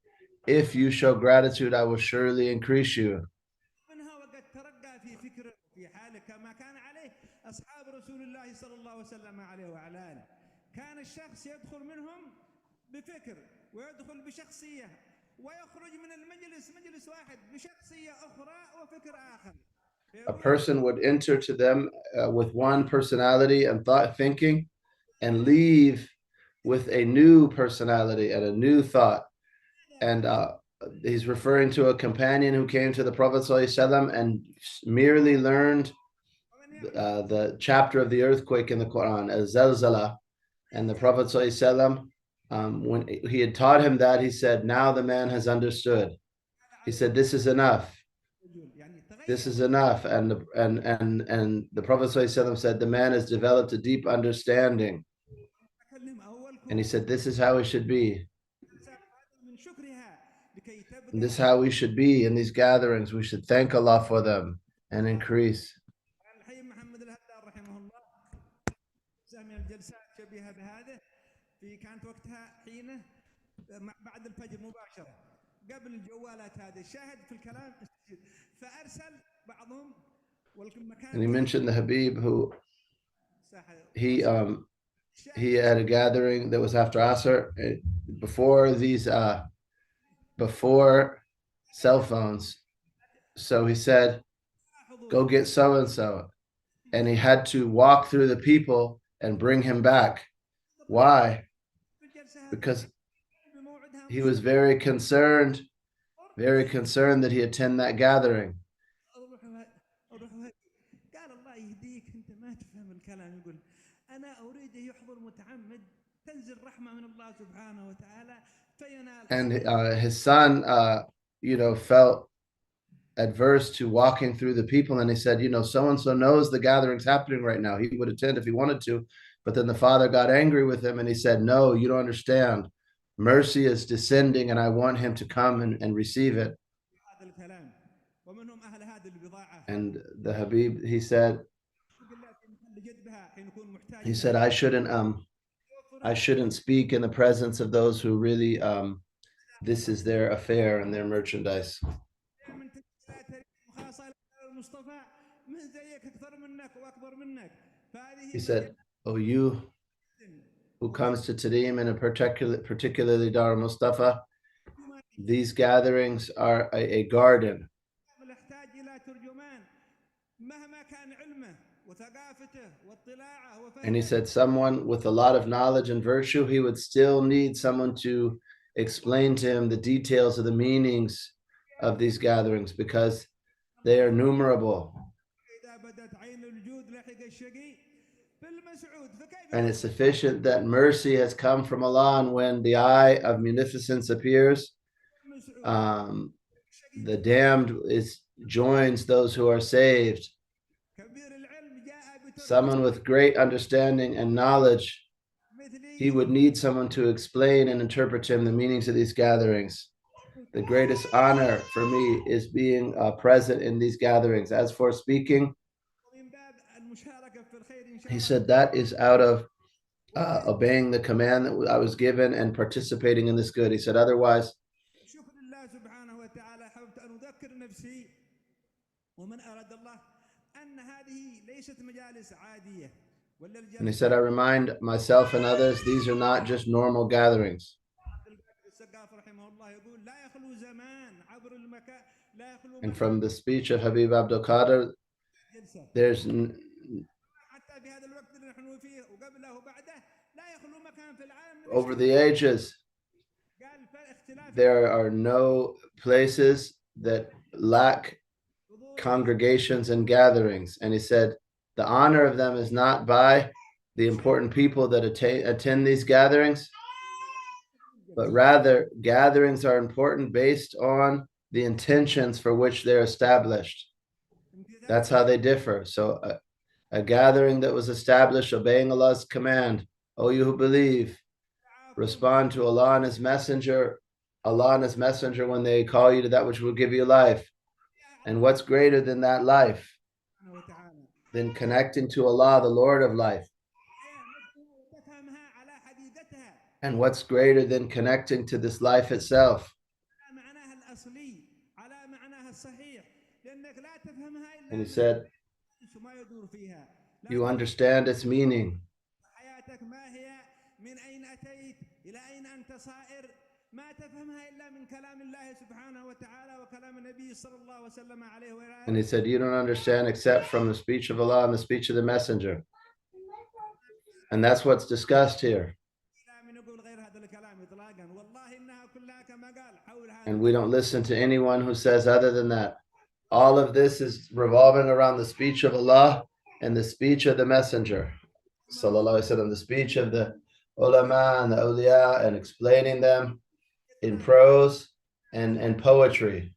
if you show gratitude, I will surely increase you. منها وقد ترقى في فكره في حاله كما كان عليه أصحاب رسول الله صلى الله وسلم عليه وعلى آله. كان الشخص يدخل منهم بفكر ويدخل بشخصية ويخرج من المجلس مجلس واحد بشخصية أخرى وفكر آخر. A person would enter to them with one personality and thinking, and leave with a new personality and a new thought. And he's referring to a companion who came to the Prophet ﷺ and merely learned the chapter of the earthquake in the Quran, Az-Zalzala. And the Prophet ﷺ, when he had taught him that, he said, now the man has understood. He said, this is enough. This is enough. And the Prophet ﷺ said, the man has developed a deep understanding. And he said, this is how it should be. And this is how we should be in these gatherings. We should thank Allah for them and increase. قبل الجوالات هذه شاهد في الكلام فأرسل بعضهم And he mentioned the Habib who he had a gathering that was after Asr before cell phones. So he said, go get so and so, and he had to walk through the people and bring him back. Why? Because he was very concerned that he attend that gathering. And his son, felt adverse to walking through the people. And he said, so-and-so knows the gathering's happening right now. He would attend if he wanted to. But then the father got angry with him and he said, no, you don't understand. Mercy is descending and I want him to come and receive it. And the Habib, he said, I shouldn't speak in the presence of those who really, this is their affair and their merchandise. He said, oh, you who comes to Tareem and particularly Dar Mustafa, these gatherings are a garden. And he said, someone with a lot of knowledge and virtue, he would still need someone to explain to him the details of the meanings of these gatherings because they are numerable. And it's sufficient that mercy has come from Allah, and when the eye of munificence appears, the damned joins those who are saved. Someone with great understanding and knowledge, he would need someone to explain and interpret to him the meanings of these gatherings. The greatest honor for me is being present in these gatherings. As for speaking, he said that is out of obeying the command that I was given and participating in this good. He said otherwise. And he said, I remind myself and others, these are not just normal gatherings. And from the speech of Habib Abdul Qadir, there's over the ages, there are no places that lack congregations and gatherings. And he said, the honor of them is not by the important people that attend these gatherings, but rather gatherings are important based on the intentions for which they're established. That's how they differ. So a gathering that was established obeying Allah's command, O you who believe, respond to Allah and His Messenger, Allah and His Messenger when they call you to that which will give you life. And what's greater than that life? Than connecting to Allah, the Lord of life. And what's greater than connecting to this life itself? And he said, you understand its meaning. And he said, you don't understand except from the speech of Allah and the speech of the Messenger. And that's what's discussed here. And we don't listen to anyone who says other than that. All of this is revolving around the speech of Allah and the speech of the Messenger. Sallallahu Alaihi Wasallam, the speech of the ulama and the awliya, and explaining them in prose and poetry.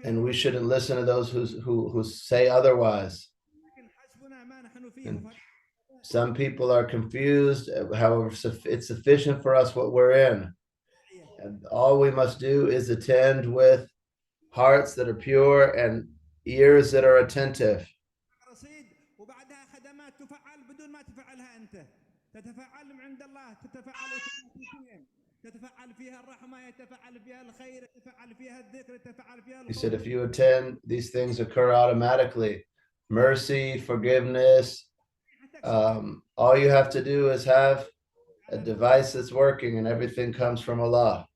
And we shouldn't listen to those who say otherwise. And some people are confused. However, it's sufficient for us what we're in. And all we must do is attend with hearts that are pure and ears that are attentive. He said, if you attend, these things occur automatically. Mercy, forgiveness. All you have to do is have a device that's working, and everything comes from Allah.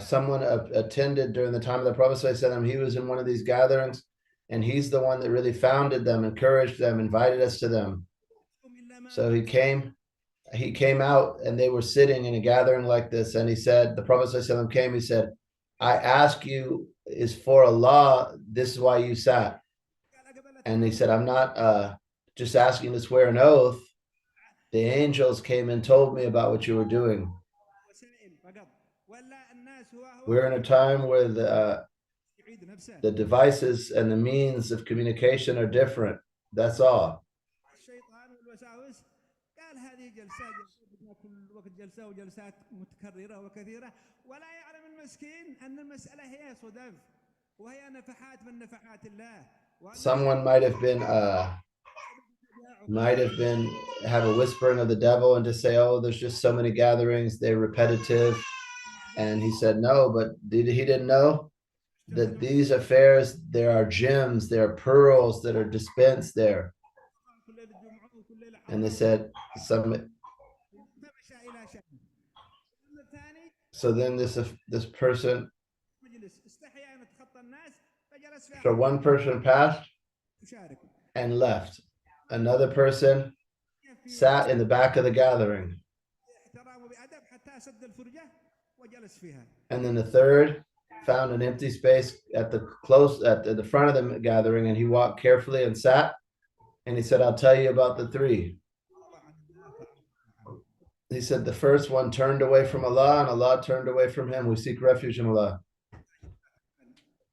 Someone attended during the time of the Prophet ﷺ. He was in one of these gatherings, and he's the one that really founded them, encouraged them, invited us to them. So he came out, and they were sitting in a gathering like this, and he said, the Prophet ﷺ came, he said, I ask you, is for Allah, this is why you sat. And he said, I'm not just asking to swear an oath. The angels came and told me about what you were doing. We're in a time where the devices and the means of communication are different. That's all. Someone might have been have a whispering of the devil and just say, oh, there's just so many gatherings, they're repetitive. And he said, no, but he didn't know that these affairs, there are gems, there are pearls that are dispensed there. And they said, so then this person, so one person passed and left. Another person sat in the back of the gathering. And then the third found an empty space at the front of the gathering, and he walked carefully and sat, and he said, I'll tell you about the three. He said the first one turned away from Allah, and Allah turned away from him. We seek refuge in Allah.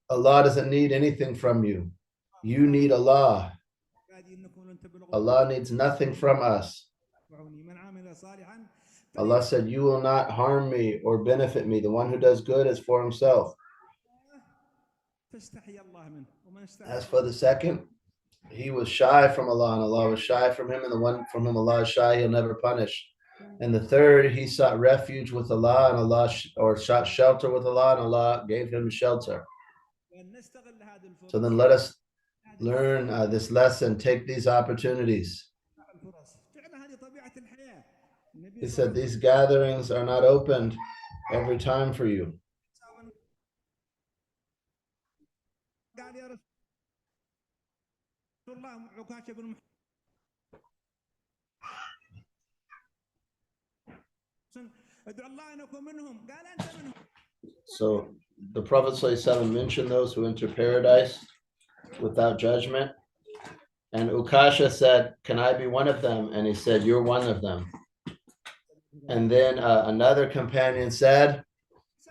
Allah doesn't need anything from you. You need Allah. Allah needs nothing from us. Allah said, you will not harm me or benefit me. The one who does good is for himself. As for the second, he was shy from Allah, and Allah was shy from him, and the one from whom Allah is shy, he'll never punish. And the third, he sought refuge with Allah, and Allah, or sought shelter with Allah, and Allah gave him shelter. So then let us learn this lesson, take these opportunities. He said, these gatherings are not opened every time for you. So the Prophet ﷺ mentioned those who enter paradise without judgment. And Ukasha said, "Can I be one of them?" And he said, "You're one of them." And then another companion said,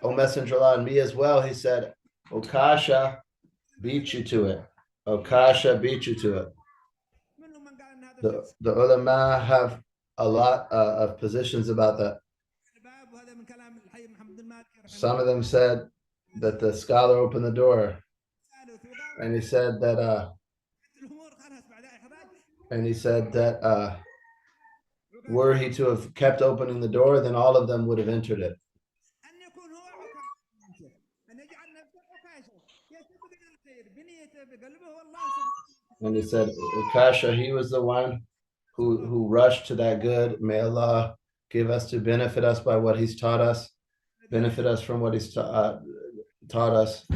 "O Messenger of Allah, and me as well." He said, "Ukasha beat you to it. Ukasha beat you to it." The ulama have a lot of positions about that. Some of them said that the scholar opened the door, and he said that were he to have kept opening the door, then all of them would have entered it. And he said, Ukasha, he was the one who rushed to that good. May Allah give us to benefit us by what he's taught us, benefit us from what he's taught us.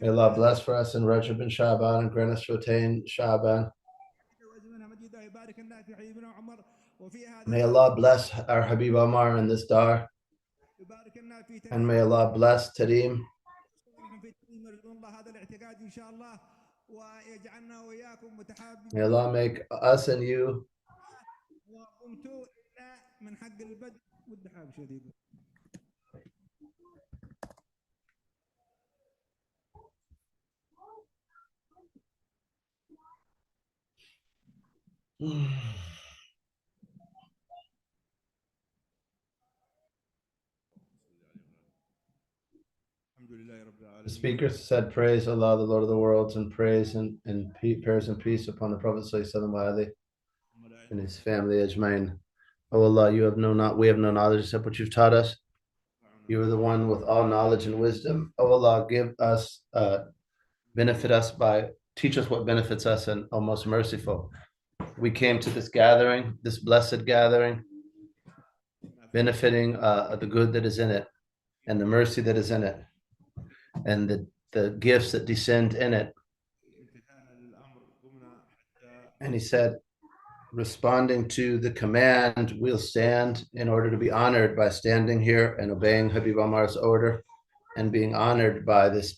May Allah bless for us in Rajab and Shaban and grant us to attain Shaban. May Allah bless our Habib Omar in this dar. And may Allah bless Tareem. May Allah make us and you The speaker said, "Praise Allah, the Lord of the worlds, and praise and prayers and peace upon the Prophet ﷺ and his family ajmain. Oh Allah, we have no knowledge except what you've taught us. You are the one with all knowledge and wisdom. Oh Allah, give us, benefit us by, teach us what benefits us, and O most merciful. We came to this gathering, this blessed gathering, benefiting the good that is in it, and the mercy that is in it, and the gifts that descend in it." And he said, responding to the command, we'll stand in order to be honored by standing here and obeying Habib Omar's order and being honored by this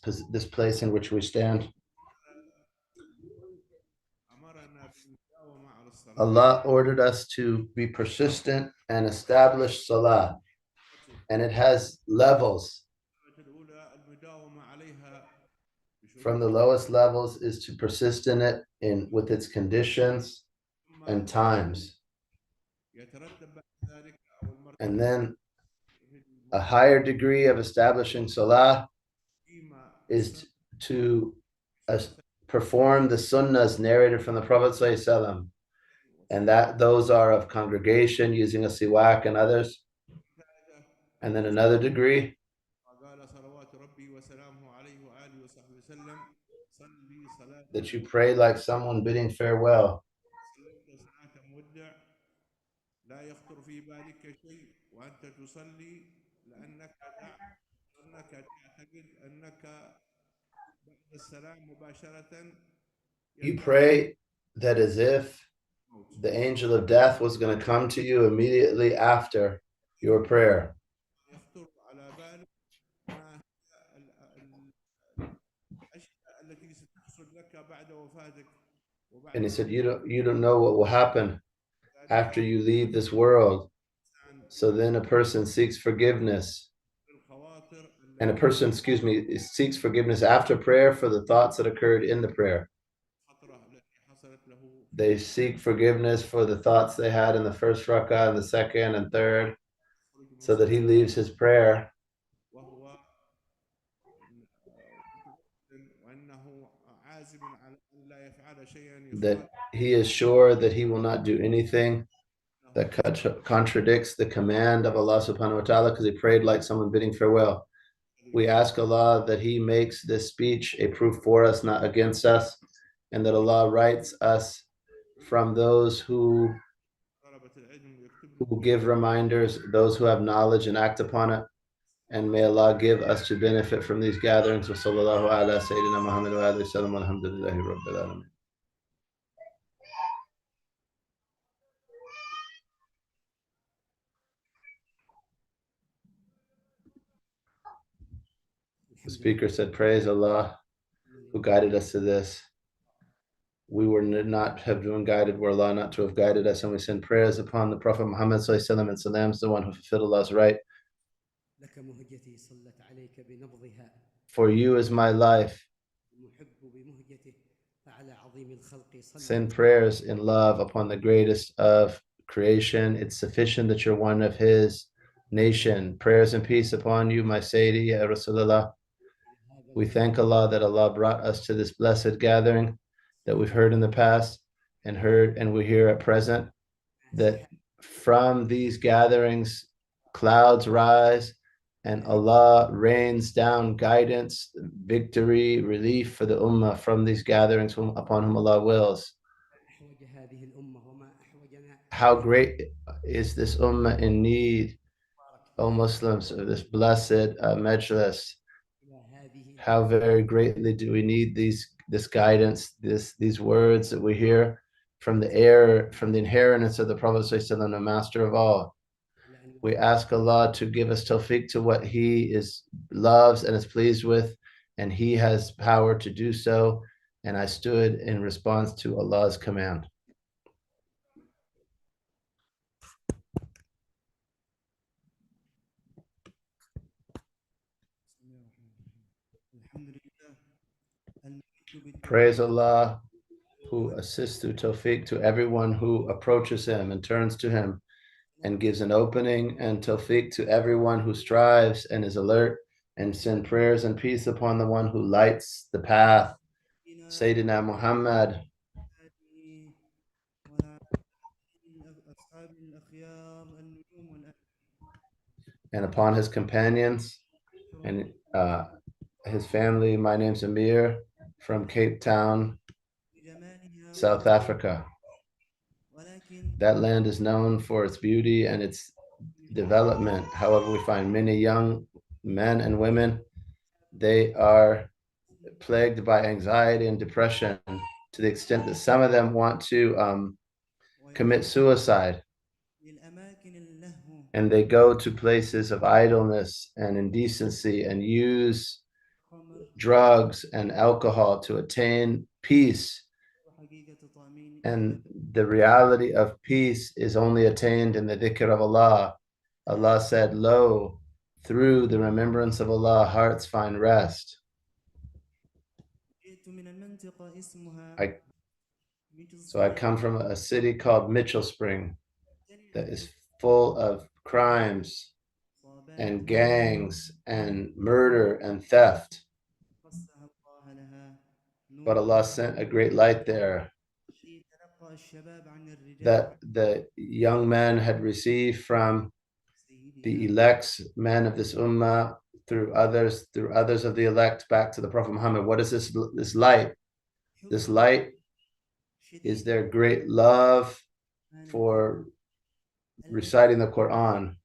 place in which we stand. Allah ordered us to be persistent and establish salah, and it has levels. From the lowest levels is to persist in it with its conditions and times. And then a higher degree of establishing salah is to perform the sunnahs narrated from the Prophet ﷺ, and that those are of congregation using a siwak and others. And then another degree that you pray like someone bidding farewell. You pray that as if the angel of death was going to come to you immediately after your prayer. And he said, you don't know what will happen after you leave this world. So then a person seeks forgiveness. And a person, seeks forgiveness after prayer for the thoughts that occurred in the prayer. They seek forgiveness for the thoughts they had in the first rak'ah and the second and third, so that he leaves his prayer that he is sure that he will not do anything that contradicts the command of Allah subhanahu wa ta'ala, because he prayed like someone bidding farewell. We ask Allah that he makes this speech a proof for us, not against us, and that Allah writes us from those who give reminders, those who have knowledge and act upon it. And may Allah give us to benefit from these gatherings. Wa sallallahu ala Sayyidina Muhammad wa alihi wa sallam, alhamdulillahi rabbil alamin. The speaker said, praise Allah who guided us to this. We would not have been guided were Allah not to have guided us, and we send prayers upon the Prophet Muhammad sallallahu and salams, the one who fulfilled Allah's right. For you is my life. Send prayers in love upon the greatest of creation. It's sufficient that you're one of his nation. Prayers and peace upon you, my Sayyidi, Ya Rasulullah. We thank Allah that Allah brought us to this blessed gathering that we've heard in the past and we hear at present, that from these gatherings clouds rise and Allah rains down guidance, victory, relief for the ummah from these gatherings upon whom Allah wills. How great is this ummah in need, O Muslims, of this blessed majlis. How very greatly do we need this guidance, these words that we hear from the air, from the inheritance of the Prophet ﷺ, the master of all. We ask Allah to give us tawfiq to what he loves and is pleased with, and he has power to do so. And I stood in response to Allah's command. Praise Allah who assists through tawfiq to everyone who approaches him and turns to him, and gives an opening and tawfiq to everyone who strives and is alert, and send prayers and peace upon the one who lights the path, Sayyidina Muhammad, and upon his companions and his family. My name's Amir from Cape Town, South Africa. That land is known for its beauty and its development. However, we find many young men and women, they are plagued by anxiety and depression to the extent that some of them want to commit suicide. And they go to places of idleness and indecency and use drugs and alcohol to attain peace. And the reality of peace is only attained in the dhikr of Allah. Allah said, lo, through the remembrance of Allah, hearts find rest. I come from a city called Mitchell Spring that is full of crimes and gangs and murder and theft. But Allah sent a great light there that the young men had received from the elect men of this ummah through others of the elect back to the Prophet Muhammad. What is this light? This light is their great love for reciting the Quran.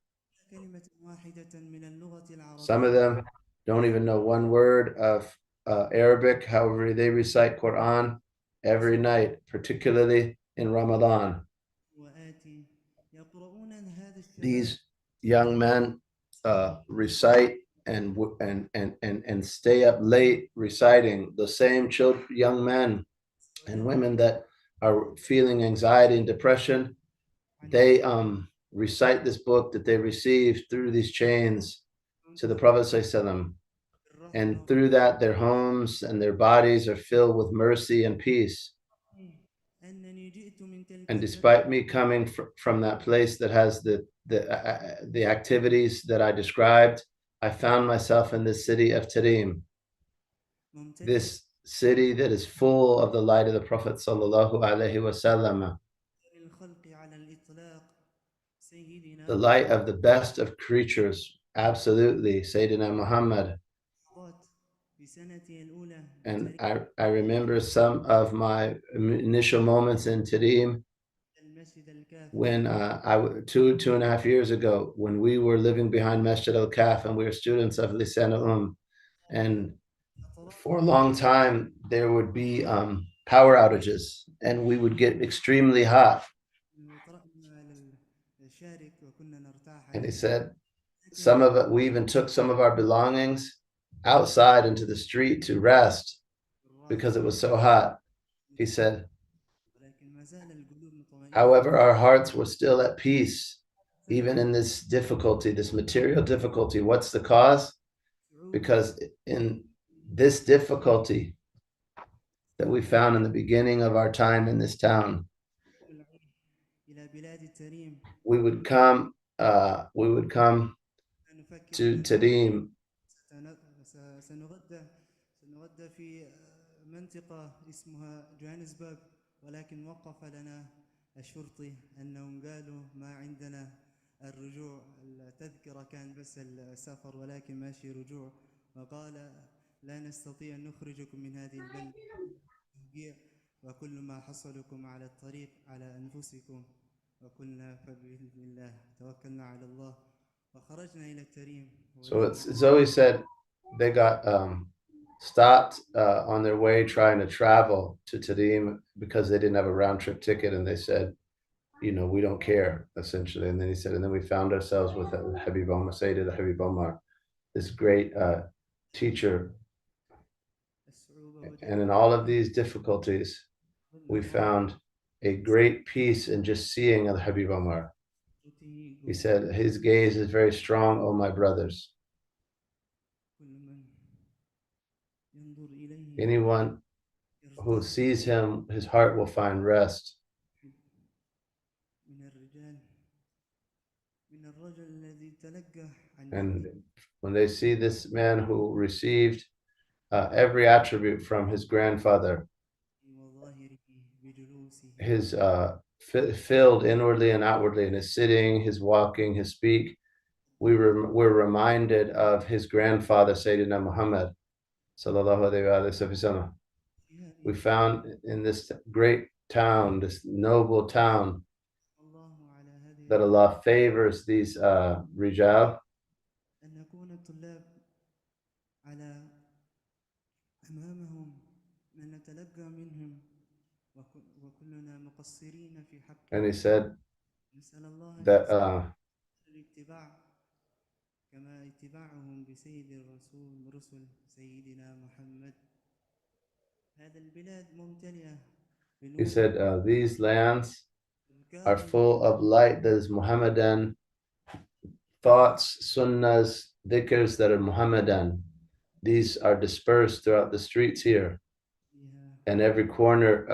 Some of them don't even know one word of Arabic. However, they recite Quran every night, particularly in Ramadan. These young men recite and stay up late reciting. The same young men and women that are feeling anxiety and depression, they recite this book that they received through these chains to the Prophet ﷺ. And through that, their homes and their bodies are filled with mercy and peace. And despite me coming from that place that has the activities that I described, I found myself in this city of Tarim, this city that is full of the light of the Prophet sallallahu alaihi wasallam, the light of the best of creatures, absolutely, Sayyidina Muhammad. And I remember some of my initial moments in Tarim when 2.5 years ago, when we were living behind Masjid al-Kaf and we were students of Lisan al-Um. And for a long time, there would be power outages and we would get extremely hot. And he said, we even took some of our belongings outside into the street to rest because it was so hot. He said, however, our hearts were still at peace, even in this difficulty, this material difficulty. What's the cause? Because in this difficulty that we found in the beginning of our time in this town, we would come to Tadim. سنغدى في منطقة اسمها جوهانسبرغ، ولكن وقف لنا الشرطي أنهم قالوا ما عندنا الرجوع، التذكرة كان بس السفر ولكن ماشي رجوع، وقال لا نستطيع أن نخرجكم من هذه البلدة، وكل ما حصلكم على الطريق على أنفسكم، وقلنا فبإذن الله توكلنا على الله وخرجنا إلى التريم. So Zoe said they got stopped on their way trying to travel to Tadim because they didn't have a round trip ticket, and they said, we don't care, essentially. And then he said, and then we found ourselves with Habib Omar Sayyid Habib Omar, this great teacher. And in all of these difficulties, we found a great peace in just seeing Al Habib Omar. He said, his gaze is very strong, oh my brothers. Anyone who sees him, his heart will find rest. And when they see this man who received every attribute from his grandfather, his filled inwardly and outwardly in his sitting, his walking, his speak, we're reminded of his grandfather, Sayyidina Muhammad, sallallahu alaihi wasallam. We found in this great town, this noble town, that Allah favors these rijal. And he said that he said these lands are full of light that is Muhammadan, thoughts, sunnahs, dhikrs that are Muhammadan. These are dispersed throughout the streets here, and every corner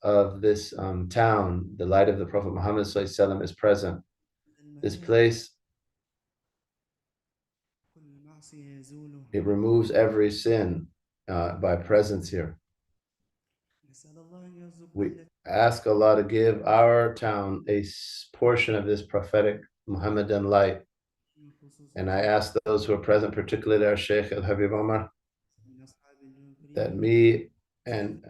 of this town, the light of the Prophet Muhammad ﷺ is present. This place, it removes every sin by presence here. We ask Allah to give our town a portion of this prophetic Muhammadan light. And I ask those who are present, particularly our Shaykh Al-Habib Omar, that me and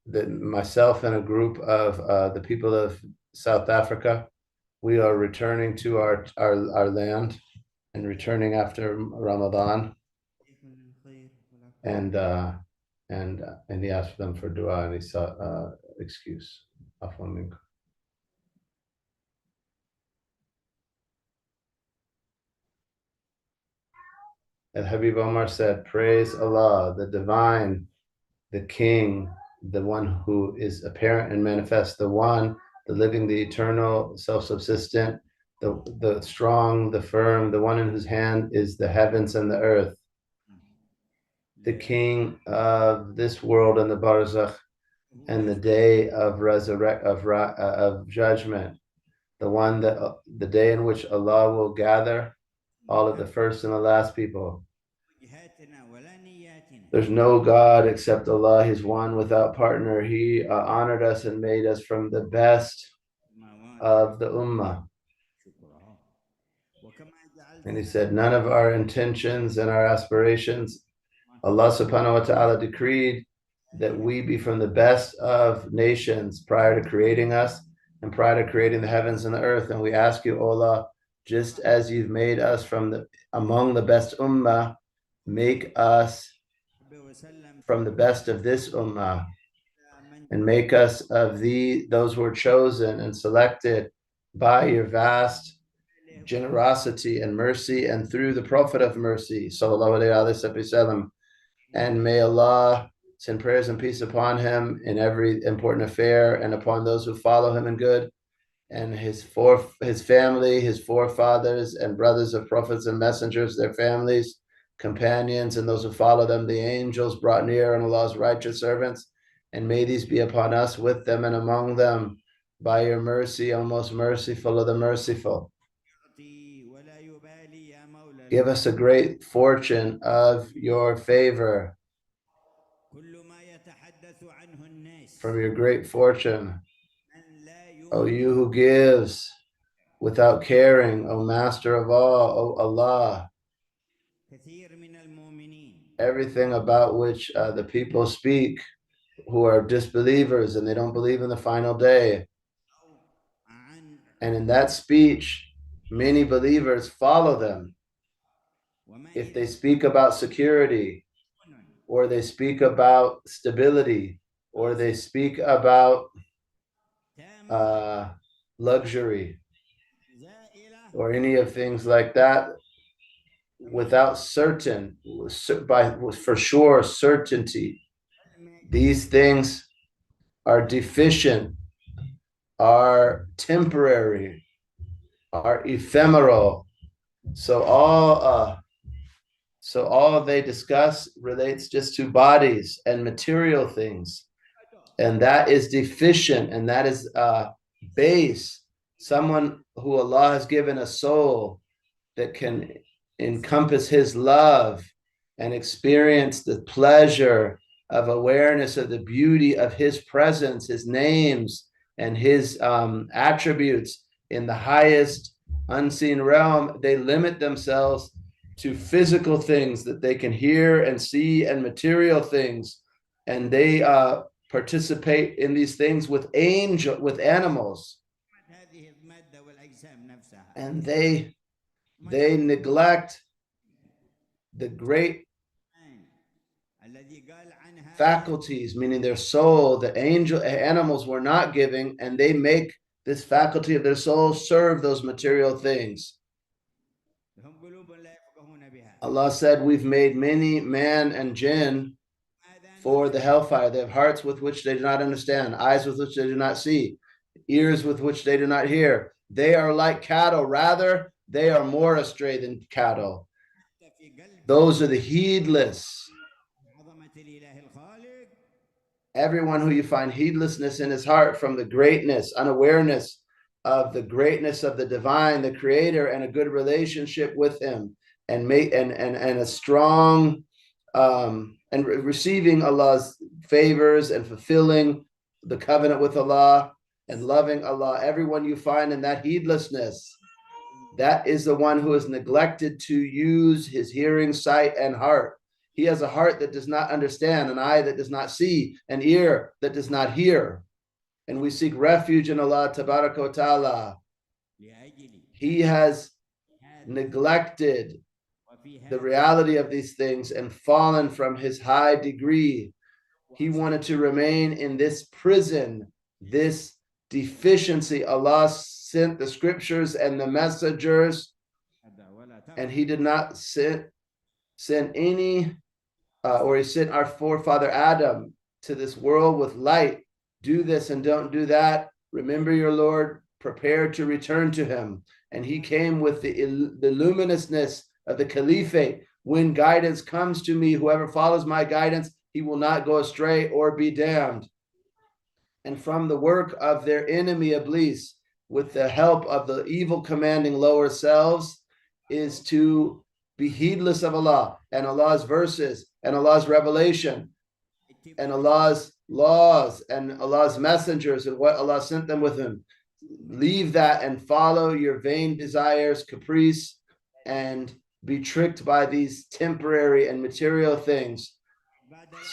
that myself and a group of the people of South Africa, we are returning to our land and returning after Ramadan. And he asked them for dua, and he sought excuse. Afwan minkum. And Habib Omar said, praise Allah, the divine, the king, the one who is apparent and manifest, the one, the living, the eternal, self-subsistent, the strong, the firm, the one in whose hand is the heavens and the earth, the king of this world and the barzakh and the day of of judgment, the one that the day in which Allah will gather all of the first and the last people. There's no God except Allah. He's one without partner. He honored us and made us from the best of the ummah. And he said, none of our intentions and our aspirations, Allah subhanahu wa ta'ala decreed that we be from the best of nations prior to creating us and prior to creating the heavens and the earth. And we ask you, Allah, just as you've made us from among the best ummah, make us from the best of this ummah, and make us of those who are chosen and selected by your vast generosity and mercy, and through the Prophet of mercy, sallallahu alaihi wasallam. And may Allah send prayers and peace upon him in every important affair, and upon those who follow him in good, and his family, his forefathers and brothers of prophets and messengers, their families, companions, and those who follow them, the angels brought near, and Allah's righteous servants. And may these be upon us, with them and among them, by your mercy, O most merciful of the merciful. Give us a great fortune of your favor, from your great fortune, O you who gives without caring, O Master of all, O Allah. Everything about which the people speak who are disbelievers and they don't believe in the final day. And in that speech, many believers follow them. If they speak about security, or they speak about stability, or they speak about luxury, or any of things like that, without for sure certainty, these things are deficient, are temporary, are ephemeral. So all they discuss relates just to bodies and material things, and that is deficient, and that is base. Someone who Allah has given a soul that can encompass his love and experience the pleasure of awareness of the beauty of his presence, his names, and his attributes in the highest unseen realm, they limit themselves to physical things that they can hear and see, and material things, and they participate in these things with animals, and they neglect the great faculties, meaning their soul, that animals were not giving, and they make this faculty of their soul serve those material things. Allah said, we've made many man and jinn for the hellfire. They have hearts with which they do not understand, eyes with which they do not see, ears with which they do not hear. They are like cattle, rather they are more astray than cattle. Those are the heedless. Everyone who you find heedlessness in his heart, from the greatness, unawareness of the greatness of the divine, the creator, and a good relationship with him, and a strong and receiving Allah's favors and fulfilling the covenant with Allah and loving Allah. Everyone you find in that heedlessness, that is the one who has neglected to use his hearing, sight, and heart. He has a heart that does not understand, an eye that does not see, an ear that does not hear. And we seek refuge in Allah Tabaraka wa Ta'ala. He has neglected the reality of these things and fallen from his high degree. He wanted to remain in this prison, this deficiency. Allah sent the scriptures and the messengers, and he did not send any or he sent our forefather Adam to this world with light. Do this and don't do that. Remember your Lord. Prepare to return to him. And he came with the luminousness of the caliphate. When guidance comes to me, whoever follows my guidance, he will not go astray or be damned. And from the work of their enemy Iblis, with the help of the evil commanding lower selves, is to be heedless of Allah and Allah's verses and Allah's revelation and Allah's laws and Allah's messengers and what Allah sent them with him. Leave that and follow your vain desires, caprice, and be tricked by these temporary and material things.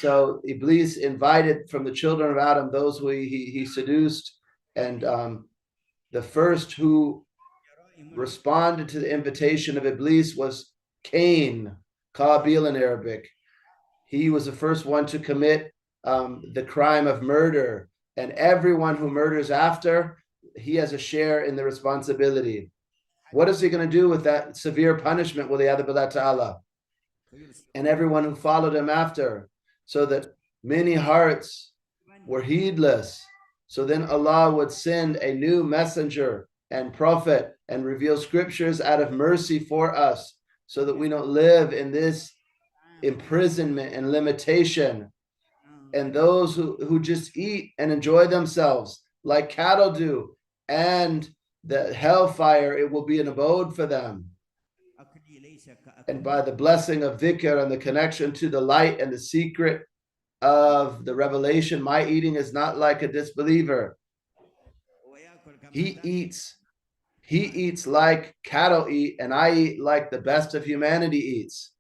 So Iblis invited from the children of Adam those who he seduced, and the first who responded to the invitation of Iblis was Cain, Qabil in Arabic. He was the first one to commit the crime of murder, and everyone who murders after, he has a share in the responsibility. What is he going to do with that severe punishment? Ta'ala, and everyone who followed him after, so that many hearts were heedless. So then Allah would send a new messenger and prophet and reveal scriptures out of mercy for us, so that we don't live in this imprisonment and limitation. And those who just eat and enjoy themselves like cattle do, and the hellfire, it will be an abode for them. And by the blessing of dhikr and the connection to the light and the secret of the revelation, my eating is not like a disbeliever. He eats like cattle eat, and I eat like the best of humanity eats.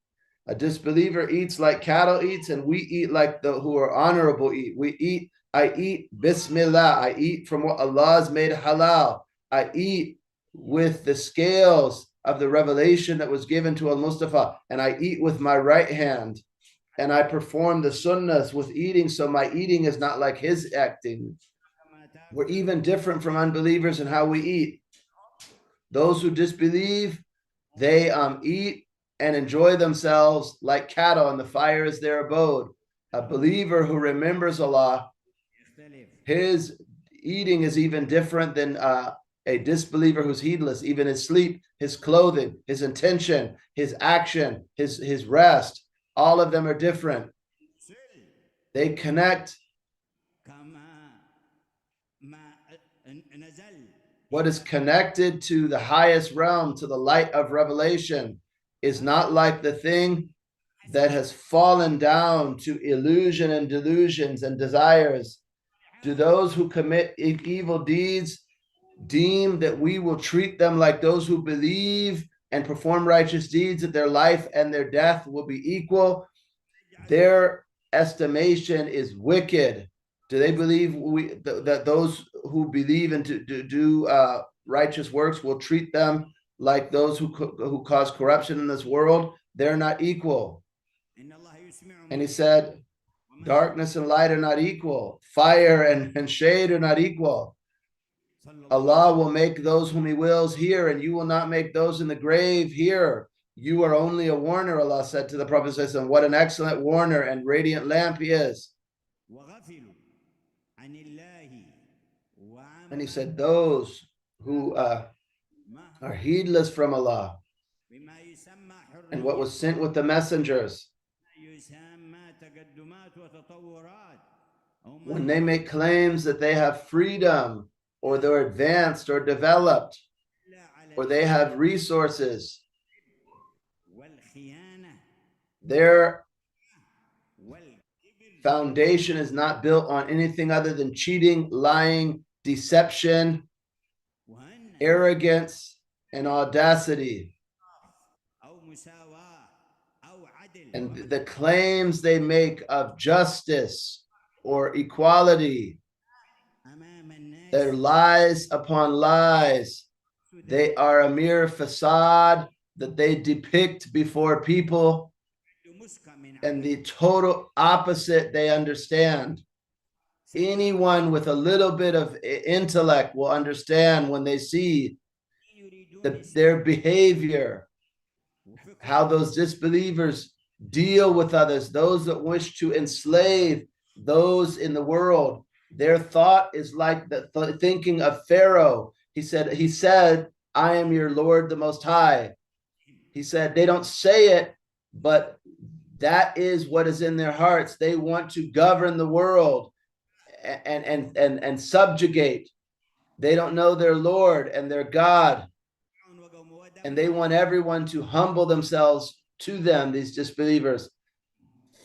A disbeliever eats like cattle eats, and we eat like the who are honorable eat. I eat Bismillah. I eat from what Allah has made halal. I eat with the scales of the revelation that was given to Al-Mustafa, and I eat with my right hand, and I perform the sunnahs with eating, so my eating is not like his acting. We're even different from unbelievers in how we eat. Those who disbelieve, they eat and enjoy themselves like cattle, and the fire is their abode. A believer who remembers Allah, his eating is even different than a disbeliever who's heedless. Even his sleep, his clothing, his intention, his action, his rest, all of them are different. They connect. What is connected to the highest realm, to the light of revelation, is not like the thing that has fallen down to illusion and delusions and desires. Do those who commit evil deeds deem that we will treat them like those who believe and perform righteous deeds, that their life and their death will be equal? Their estimation is wicked. Do they believe that those who believe and do righteous works will treat them like those who cause corruption in this world? They're not equal. And he said, darkness and light are not equal. Fire and shade are not equal. Allah will make those whom he wills here, and you will not make those in the grave here. You are only a warner, Allah said to the Prophet, what an excellent warner and radiant lamp he is. And he said, those who are heedless from Allah and what was sent with the messengers, when they make claims that they have freedom, or they're advanced or developed, or they have resources, their foundation is not built on anything other than cheating, lying, deception, arrogance, and audacity. And the claims they make of justice or equality, they're lies upon lies. They are a mere facade that they depict before people, and the total opposite they understand. Anyone with a little bit of intellect will understand when they see their behavior, how those disbelievers deal with others, those that wish to enslave those in the world. Their thought is like the thinking of Pharaoh. He said, I am your Lord, the Most High. He said, they don't say it, but that is what is in their hearts. They want to govern the world and subjugate. They don't know their Lord and their God, and they want everyone to humble themselves to them, these disbelievers.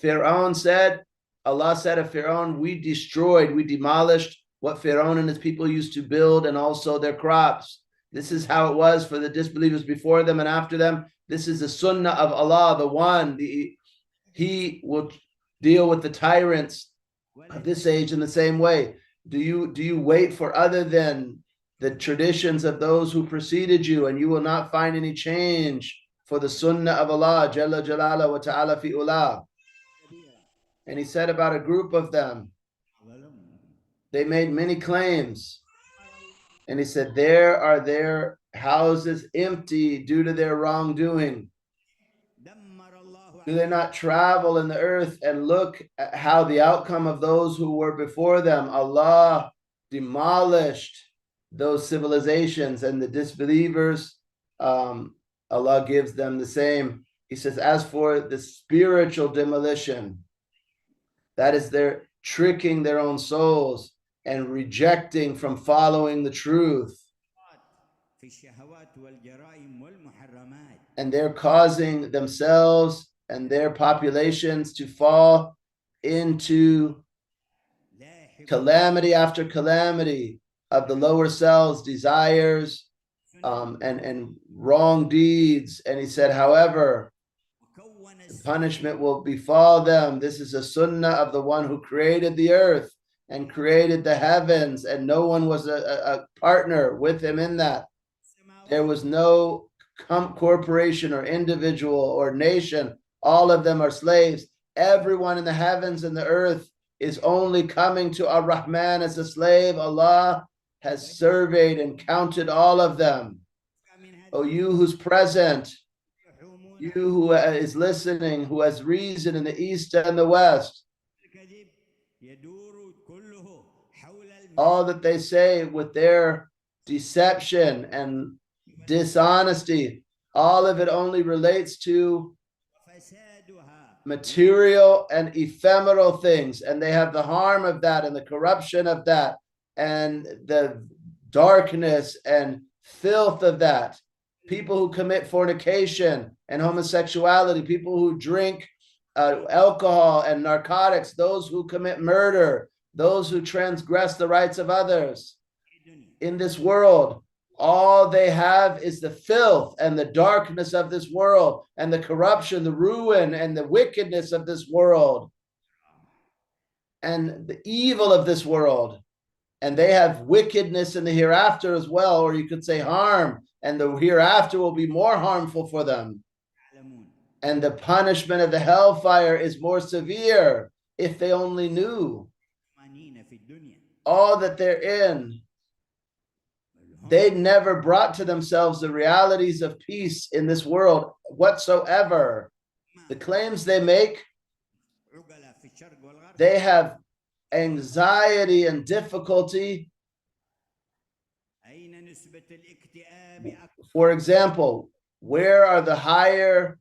Pharaoh said, Allah said of Pharaoh, we demolished what Pharaoh and his people used to build, and also their crops. This is how it was for the disbelievers before them and after them. This is the sunnah of Allah, the one. He will deal with the tyrants of this age in the same way. Do you wait for other than the traditions of those who preceded you, and you will not find any change for the sunnah of Allah, Jalla Jalala wa Ta'ala fi Ula. And he said about a group of them, they made many claims. And he said, there are their houses empty due to their wrongdoing? Do they not travel in the earth and look at how the outcome of those who were before them? Allah demolished those civilizations, and the disbelievers, Allah gives them the same. He says, as for the spiritual demolition, that is they're tricking their own souls and rejecting from following the truth. And they're causing themselves and their populations to fall into calamity after calamity of the lower selves, desires, and wrong deeds. And he said, however, punishment will befall them. This is a sunnah of the one who created the earth and created the heavens, and no one was a partner with him in that. There was no corporation or individual or nation. All of them are slaves. Everyone in the heavens and the earth is only coming to Ar-Rahman as a slave. Allah has surveyed and counted all of them. Oh, you who's present, you who is listening, who has reason in the east and the west, all that they say with their deception and dishonesty, all of it only relates to material and ephemeral things, and they have the harm of that and the corruption of that and the darkness and filth of that. People who commit fornication and homosexuality, people who drink alcohol and narcotics, those who commit murder, those who transgress the rights of others in this world, all they have is the filth and the darkness of this world and the corruption, the ruin and the wickedness of this world and the evil of this world. And they have wickedness in the hereafter as well, or you could say harm, and the hereafter will be more harmful for them. And the punishment of the hellfire is more severe if they only knew all that they're in. They never brought to themselves the realities of peace in this world whatsoever. The claims they make, they have anxiety and difficulty. For example, where are the higher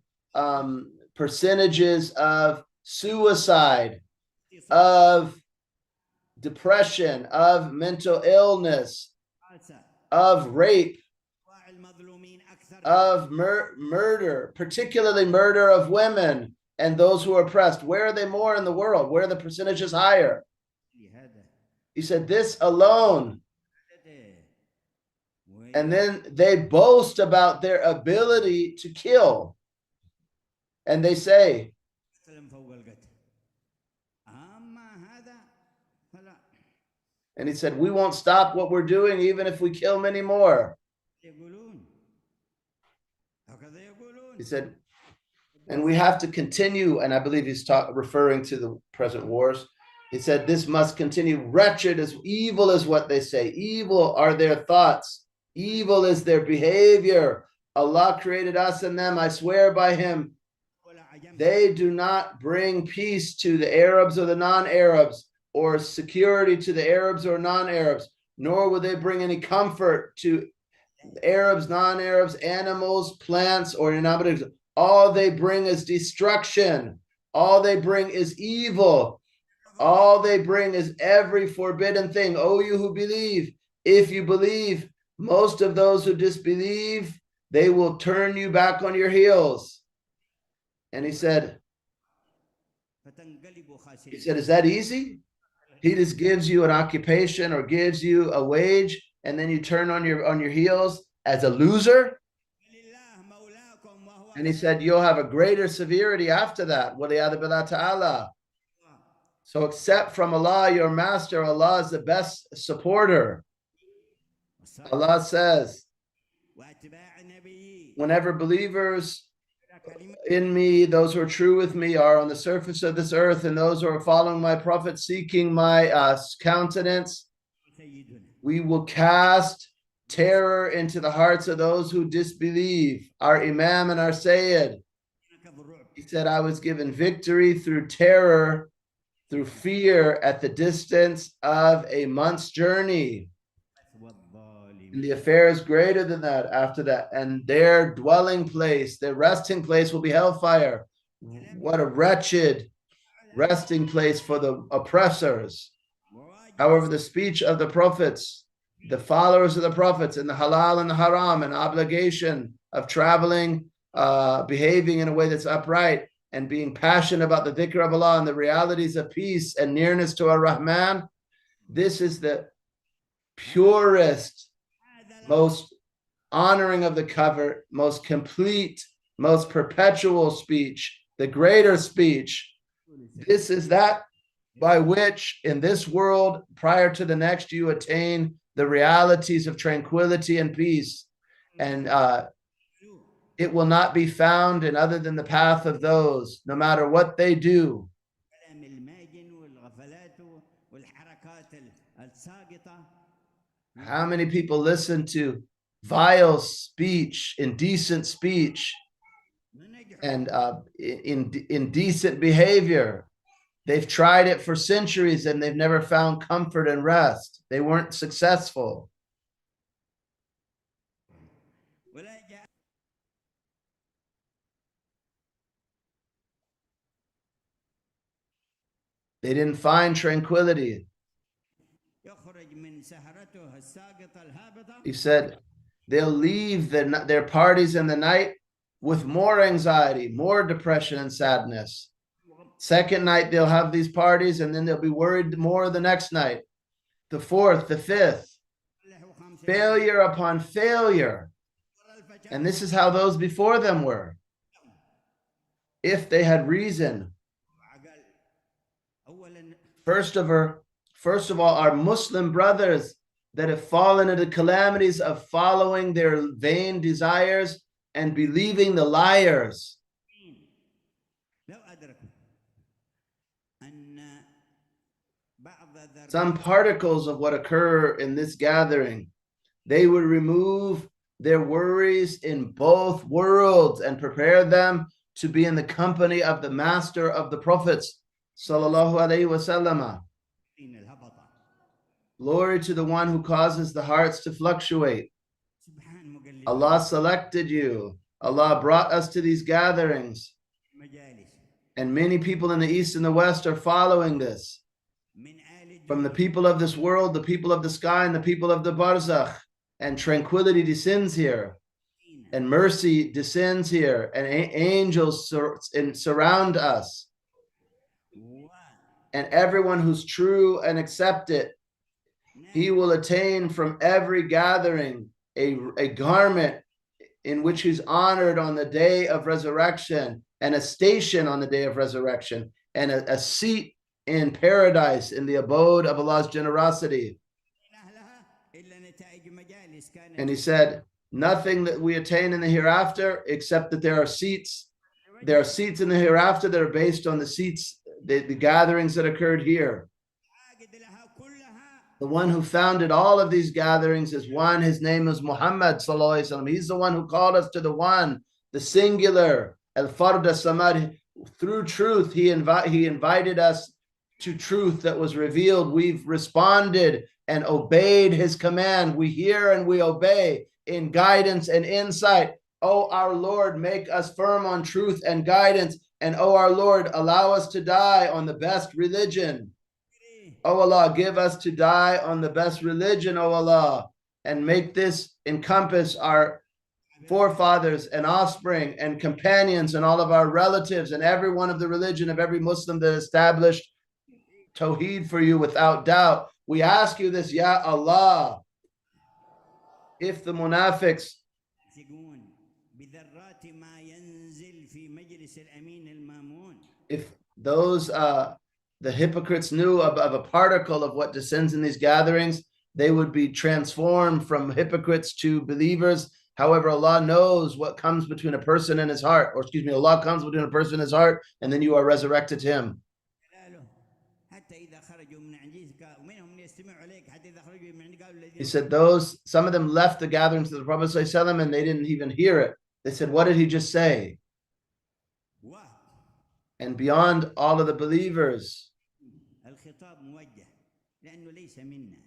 percentages of suicide, of depression, of mental illness, of rape, of murder, particularly murder of women and those who are oppressed? Where are they more in the world? Where are the percentages higher? He said this alone. And then they boast about their ability to kill. And they say, and he said, we won't stop what we're doing even if we kill many more. He said, and we have to continue, and I believe he's referring to the present wars. He said, this must continue. Wretched, as evil is what they say. Evil are their thoughts. Evil is their behavior. Allah created us and them. I swear by him, they do not bring peace to the Arabs or the non-Arabs, or security to the Arabs or non-Arabs, nor will they bring any comfort to Arabs, non-Arabs, animals, plants, or inhabitants. All they bring is destruction. All they bring is evil. All they bring is every forbidden thing. O you who believe, if you believe, most of those who disbelieve, they will turn you back on your heels. And he said, is that easy? He just gives you an occupation or gives you a wage, and then you turn on your heels as a loser. And he said, you'll have a greater severity after that. Waliyadu billah ta'ala. So accept from Allah, your master. Allah is the best supporter. Allah says, whenever believers in me, those who are true with me, are on the surface of this earth, and those who are following my prophet, seeking my countenance, we will cast terror into the hearts of those who disbelieve. Our Imam and our Sayyid, he said, I was given victory through terror, through fear at the distance of a month's journey. And the affair is greater than that after that. And their dwelling place, their resting place will be hellfire. What a wretched resting place for the oppressors. However, the speech of the prophets, the followers of the prophets, and the halal and the haram, and obligation of traveling, behaving in a way that's upright, and being passionate about the dhikr of Allah and the realities of peace and nearness to our Rahman, this is the purest, most honoring of the cover, most complete, most perpetual speech, the greater speech. This is that by which in this world, prior to the next, you attain the realities of tranquility and peace. And it will not be found in other than the path of those, no matter what they do. How many people listen to vile speech, indecent speech, and indecent behavior? They've tried it for centuries and they've never found comfort and rest. They weren't successful. They didn't find tranquility. He said they'll leave their parties in the night with more anxiety, more depression and sadness. Second night, they'll have these parties and then they'll be worried more the next night. The fourth, the fifth, failure upon failure. And this is how those before them were. If they had reason. First of all, our Muslim brothers that have fallen into calamities of following their vain desires and believing the liars. Some particles of what occur in this gathering, they would remove their worries in both worlds and prepare them to be in the company of the master of the prophets, sallallahu alaihi wasallam. Glory to the one who causes the hearts to fluctuate. Allah selected you. Allah brought us to these gatherings. And many people in the East and the West are following this. From the people of this world, the people of the sky, and the people of the barzakh. And tranquility descends here. And mercy descends here. And angels surround us. And everyone who's true and accept it, he will attain from every gathering a garment in which he's honored on the day of resurrection, and a station on the day of resurrection, and a seat in paradise in the abode of Allah's generosity. And he said, nothing that we attain in the hereafter except that there are seats. There are seats in the hereafter that are based on the seats, the gatherings that occurred here. The one who founded all of these gatherings is one. His name is Muhammad sallallahu alaihi wasallam. He's the one who called us to the one, the singular, al-fard as-samad. Through truth, he invited us to truth that was revealed. We've responded and obeyed his command. We hear and we obey in guidance and insight. Oh, our Lord, make us firm on truth and guidance. And oh, our Lord, allow us to die on the best religion. Oh Allah, give us to die on the best religion, oh Allah, and make this encompass our forefathers and offspring and companions and all of our relatives and every one of the religion of every Muslim that established Tawheed for you without doubt. We ask you this, Ya Allah. If the munafiqs, if those the hypocrites knew of a particle of what descends in these gatherings, they would be transformed from hypocrites to believers. However, Allah knows what comes between a person and his heart, or excuse me, Allah comes between a person and his heart, and then you are resurrected to him. He said some of them left the gatherings of the Prophet ﷺ and they didn't even hear it. They said, what did he just say? And beyond all of the believers,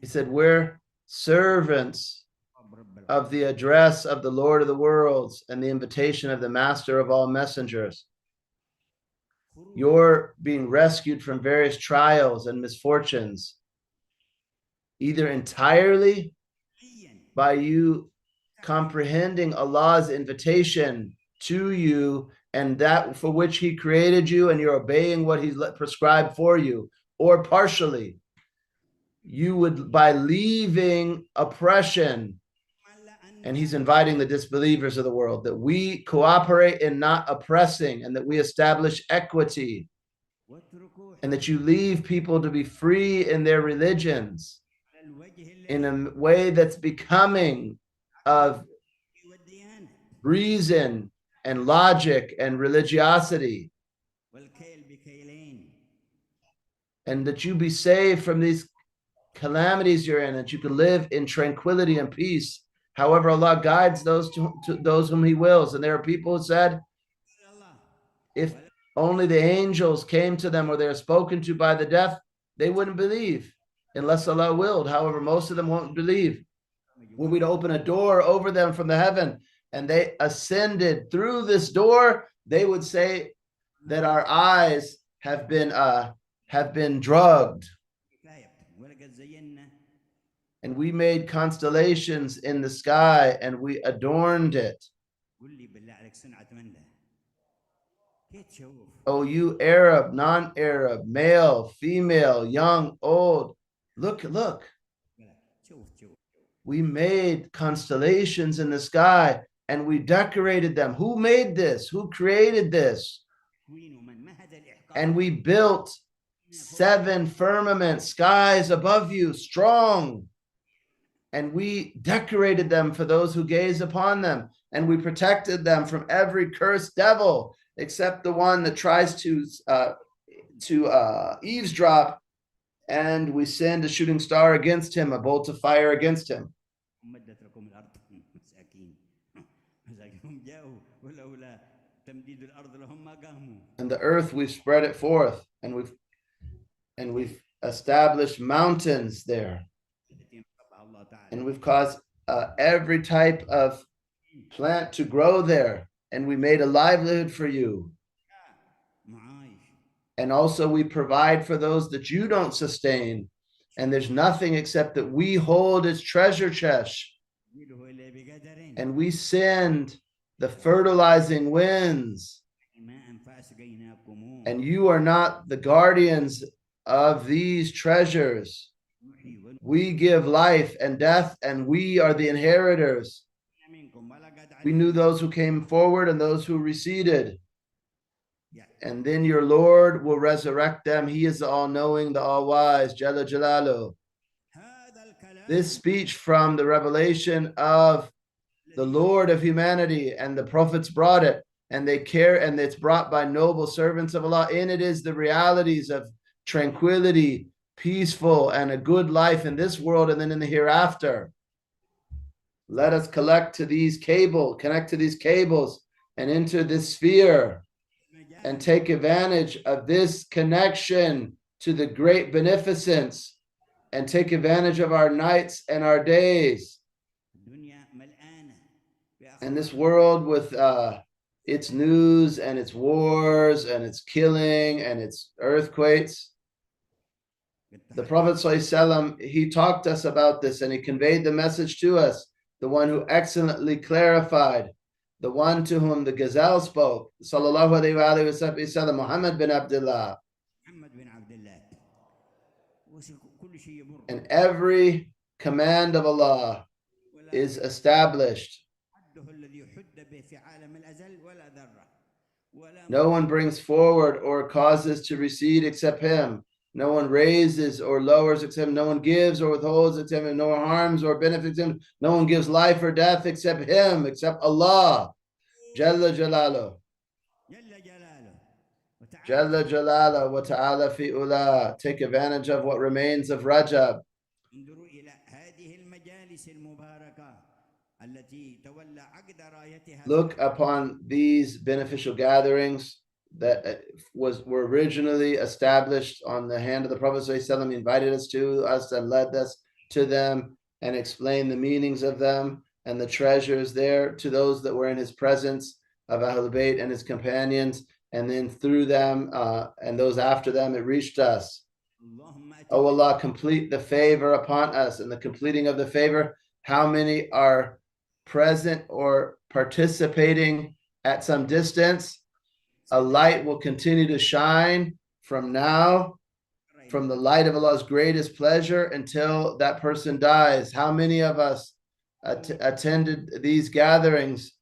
he said, we're servants of the address of the Lord of the worlds and the invitation of the master of all messengers. You're being rescued from various trials and misfortunes, either entirely by you comprehending Allah's invitation to you and that for which he created you, and you're obeying what he's prescribed for you, or partially, you would by leaving oppression. And he's inviting the disbelievers of the world that we cooperate in not oppressing, and that we establish equity, and that you leave people to be free in their religions in a way that's becoming of reason and logic and religiosity, and that you be saved from these calamities you're in, that you can live in tranquility and peace. However, Allah guides those to those whom he wills. And there are people who said, if only the angels came to them or they are spoken to by the deaf, they wouldn't believe unless Allah willed. However, most of them won't believe. Were we to open a door over them from the heaven and they ascended through this door, they would say that our eyes have been drugged. And we made constellations in the sky and we adorned it. Oh, you Arab, non-Arab, male, female, young, old, look. We made constellations in the sky and we decorated them. Who made this? Who created this? And we built 7 firmament skies above you, strong. And we decorated them for those who gaze upon them. And we protected them from every cursed devil, except the one that tries to eavesdrop. And we send a shooting star against him, a bolt of fire against him. And the earth, we've spread it forth, and we've established mountains there. And we've caused every type of plant to grow there. And we made a livelihood for you. And also we provide for those that you don't sustain. And there's nothing except that we hold its treasure chest. And we send the fertilizing winds. And you are not the guardians of these treasures. We give life and death, and we are the inheritors. We knew those who came forward and those who receded. And then your Lord will resurrect them. He is the all-knowing, the all-wise, Jalla Jalalu. This speech from the revelation of the Lord of humanity, and the prophets brought it, and it's brought by noble servants of Allah. In it is the realities of tranquility, peaceful, and a good life in this world and then in the hereafter. Let us connect to these cables and enter this sphere and take advantage of this connection to the great beneficence, and take advantage of our nights and our days. And this world with its news and its wars and its killing and its earthquakes. The Prophet ﷺ, he talked to us about this, and he conveyed the message to us, the one who excellently clarified, the one to whom the gazelle spoke, sallallahu alayhi wa sallam, Muhammad bin Abdullah. And every command of Allah is established. No one brings forward or causes to recede except him. No one raises or lowers except him. No one gives or withholds except him. No one harms or benefits him. No one gives life or death except him, except Allah. Jalla Jalaluh. Jalla Jalala wa ta'ala fi ula. Take advantage of what remains of Rajab. انظروا إلى هذه المجالس المباركة التي تولى عقد رايتها. Look upon these beneficial gatherings that were originally established on the hand of the Prophet ﷺ. He invited us and led us to them and explained the meanings of them and the treasures there to those that were in his presence of Ahlul Bayt and his companions, and then through them and those after them it reached us. Oh Allah, complete the favor upon us. And the completing of the favor, how many are present or participating at some distance? A light will continue to shine from now, from the light of Allah's greatest pleasure until that person dies. How many of us attended these gatherings?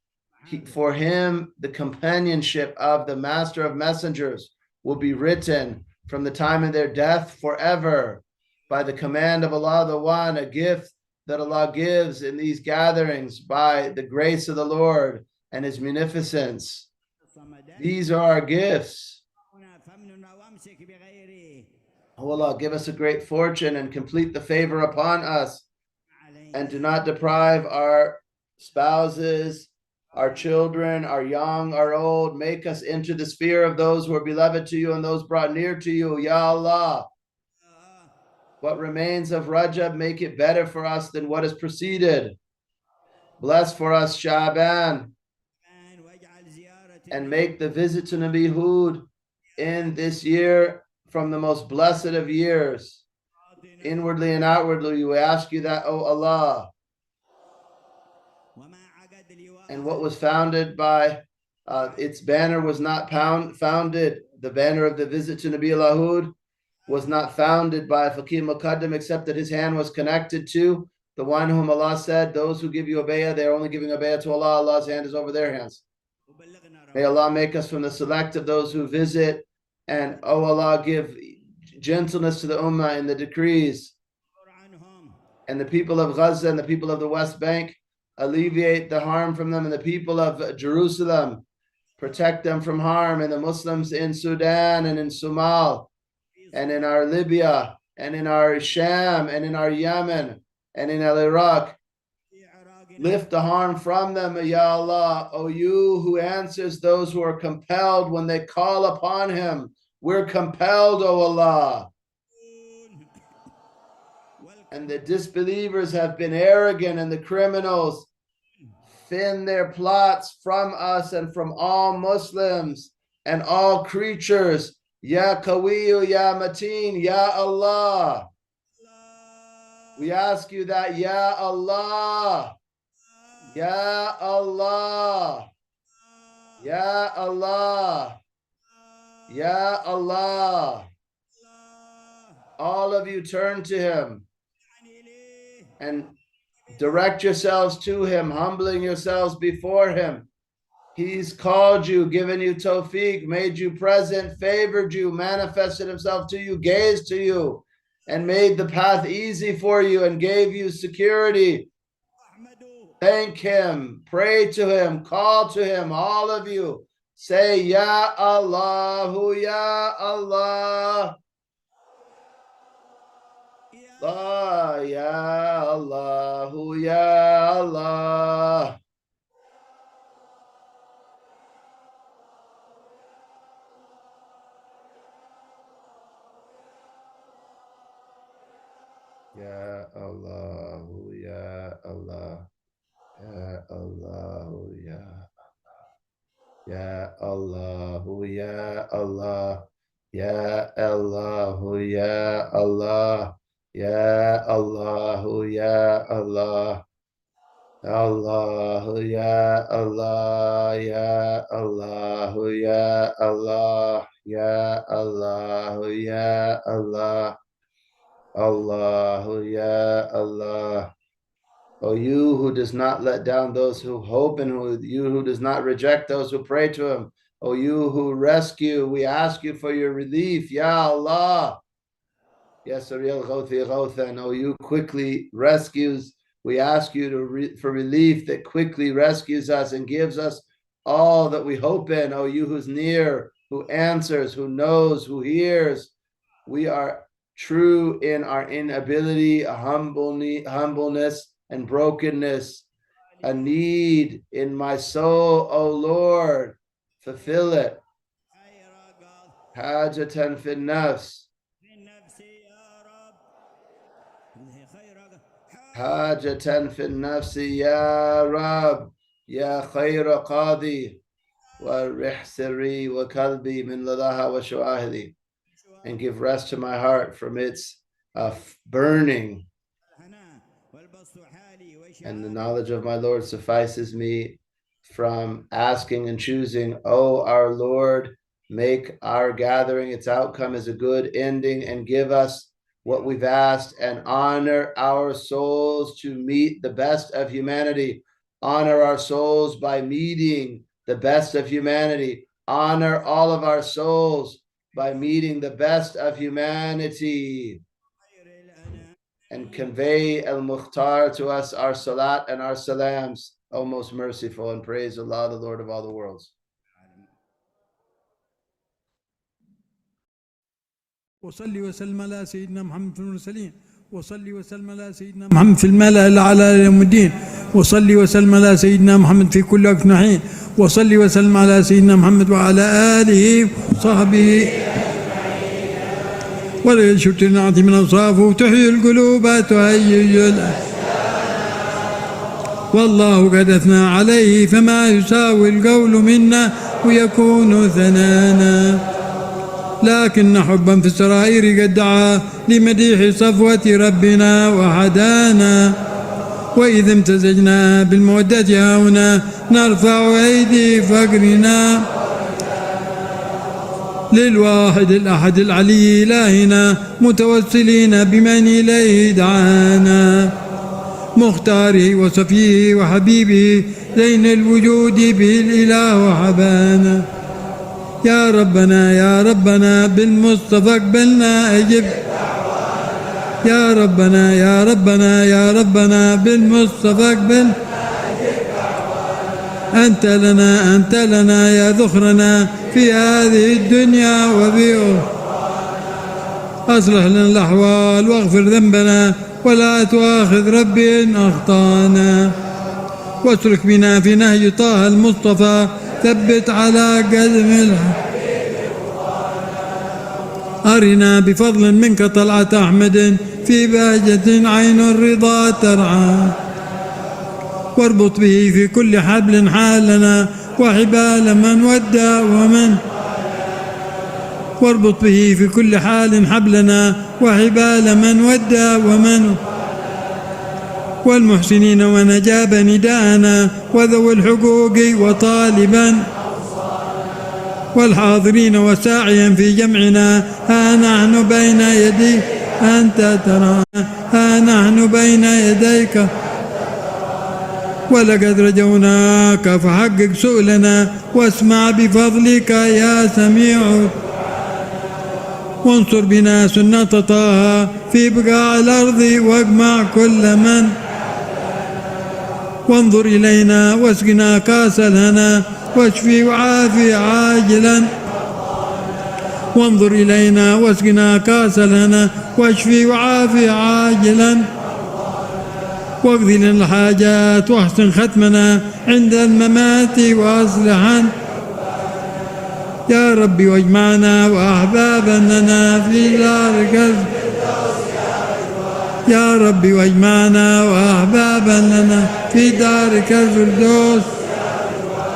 For him, the companionship of the Master of Messengers will be written from the time of their death forever by the command of Allah the One, a gift that Allah gives in these gatherings by the grace of the Lord and his munificence. These are our gifts. Oh Allah, give us a great fortune and complete the favor upon us, and do not deprive our spouses, our children, our young, our old. Make us into the sphere of those who are beloved to you and those brought near to you, Ya Allah. What remains of Rajab, make it better for us than what has preceded. Bless for us Sha'ban, and make the visit to Nabi Hud in this year from the most blessed of years. Inwardly and outwardly, we ask you that, O Allah. And what was founded by its banner was not founded. The banner of the visit to Nabi Hud was not founded by Faqih Muqaddam, except that his hand was connected to the one whom Allah said, those who give you a bayah, they're only giving a bayah to Allah. Allah's hand is over their hands. May Allah make us from the select of those who visit, and oh Allah, give gentleness to the Ummah in the decrees. And the people of Gaza and the people of the West Bank, alleviate the harm from them, and the people of Jerusalem, protect them from harm, and the Muslims in Sudan and in Somal and in our Libya and in our Sham and in our Yemen and in Iraq, lift the harm from them, Ya Allah. O you who answers those who are compelled when they call upon him. We're compelled, O Allah. And the disbelievers have been arrogant, and the criminals fin their plots from us and from all Muslims and all creatures. Ya Qawiyu, Ya Mateen, Ya Allah. We ask you that, Ya Allah. Ya Allah. Ya Allah. Ya Allah. All of you turn to him and direct yourselves to him, humbling yourselves before him. He's called you, given you tawfiq, made you present, favored you, manifested himself to you, gazed to you, and made the path easy for you and gave you security. Thank him, pray to him, call to him, all of you. Say, Ya Allahu, Ya Allah. La, Ya Allahu, Ya Allah. Ya Allahu, Ya Allah. Ya Allahu, Ya Allah. Ya Allahu, Ya Allah. Ya Allahu, Ya Allah. Ya Allahu, Ya Allah. Allahu, Ya Allah. Ya Allahu, Ya Allah. Ya Allahu, Ya Allah. Allahu, Ya Allah. O you who does not let down those who hope, and you who does not reject those who pray to him. O you who rescue, we ask you for your relief, Ya Allah. Yes, Ariel Ghawthi Ghawthan. O you quickly rescues, we ask you for relief that quickly rescues us and gives us all that we hope in. O you who's near, who answers, who knows, who hears. We are true in our inability, a humbleness and brokenness, a need in my soul, O Lord, fulfill it. Hajatan fi nafs. حاجة في النفس يا رب يا خير قاضي ورح سري وقلبي من لدها وشواهدي, and give rest to my heart from its burning. And the knowledge of my Lord suffices me from asking and choosing. Oh, our Lord, make our gathering, its outcome is a good ending, and give us what we've asked, and honor our souls to meet the best of humanity. Honor our souls by meeting the best of humanity. Honor all of our souls by meeting the best of humanity. And convey al-Mukhtar to us our salat and our salams, O most merciful, and praise Allah, the Lord of all the worlds. وصلي وسلم على سيدنا محمد في المرسلين وصلي وسلم على سيدنا محمد في الملأ الأعلى يوم الدين وصلي وسلم على سيدنا محمد في كل وقت حين وصلي وسلم على سيدنا محمد وعلى آله وصحبه ولا شتر نعتي من أوصافه تحيي القلوب تهيج والله قد أثنى عليه فما يساوي القول منا ويكون ثنانا لكن حبا في السرائر قد دعا لمديح صفوة ربنا وهدانا وإذا امتزجنا بالمودة هنا نرفع أيدي فقرنا للواحد الأحد العلي إلهنا متوسلين بمن إليه دعانا مختاره وصفيه وحبيبه زين الوجود به الإله وحبانا يا ربنا بالمصطفى اقبلنا أجب يا ربنا بالمصطفى اقبل أنت لنا يا ذخرنا في هذه الدنيا وفي أصلح لنا الأحوال واغفر ذنبنا ولا تؤاخذ ربي إن أخطأنا واسلك بنا في نهج طه المصطفى ثبت على قدم أرنا بفضل منك طلعة أحمد في بهجة عين الرضا ترعى واربط به في كل حبل حالنا وحبال من ودى ومن واربط به في كل حال حبلنا وحبال من ودى ومن والمحسنين ونجاب نداءنا وذوي الحقوق وطالبا والحاضرين وساعيا في جمعنا ها نحن بين يديك أنت ترانا ها نحن بين يديك ولقد رجوناك فحقق سؤلنا واسمع بفضلك يا سميع وانصر بنا سنة طه في بقاع الأرض واجمع كل من وانظر إلينا واسقنا كاس الهنا واشفي وعافي عاجلا وانظر إلينا واسقنا كاس الهنا واشفي وعافي عاجلا واقضي لنا الحاجات واحسن ختمنا عند الممات واصلحا يا ربي واجمعنا وأحبابا لنا في دارك يا ربي واجمعنا وأحبابا لنا في دارك الفردوس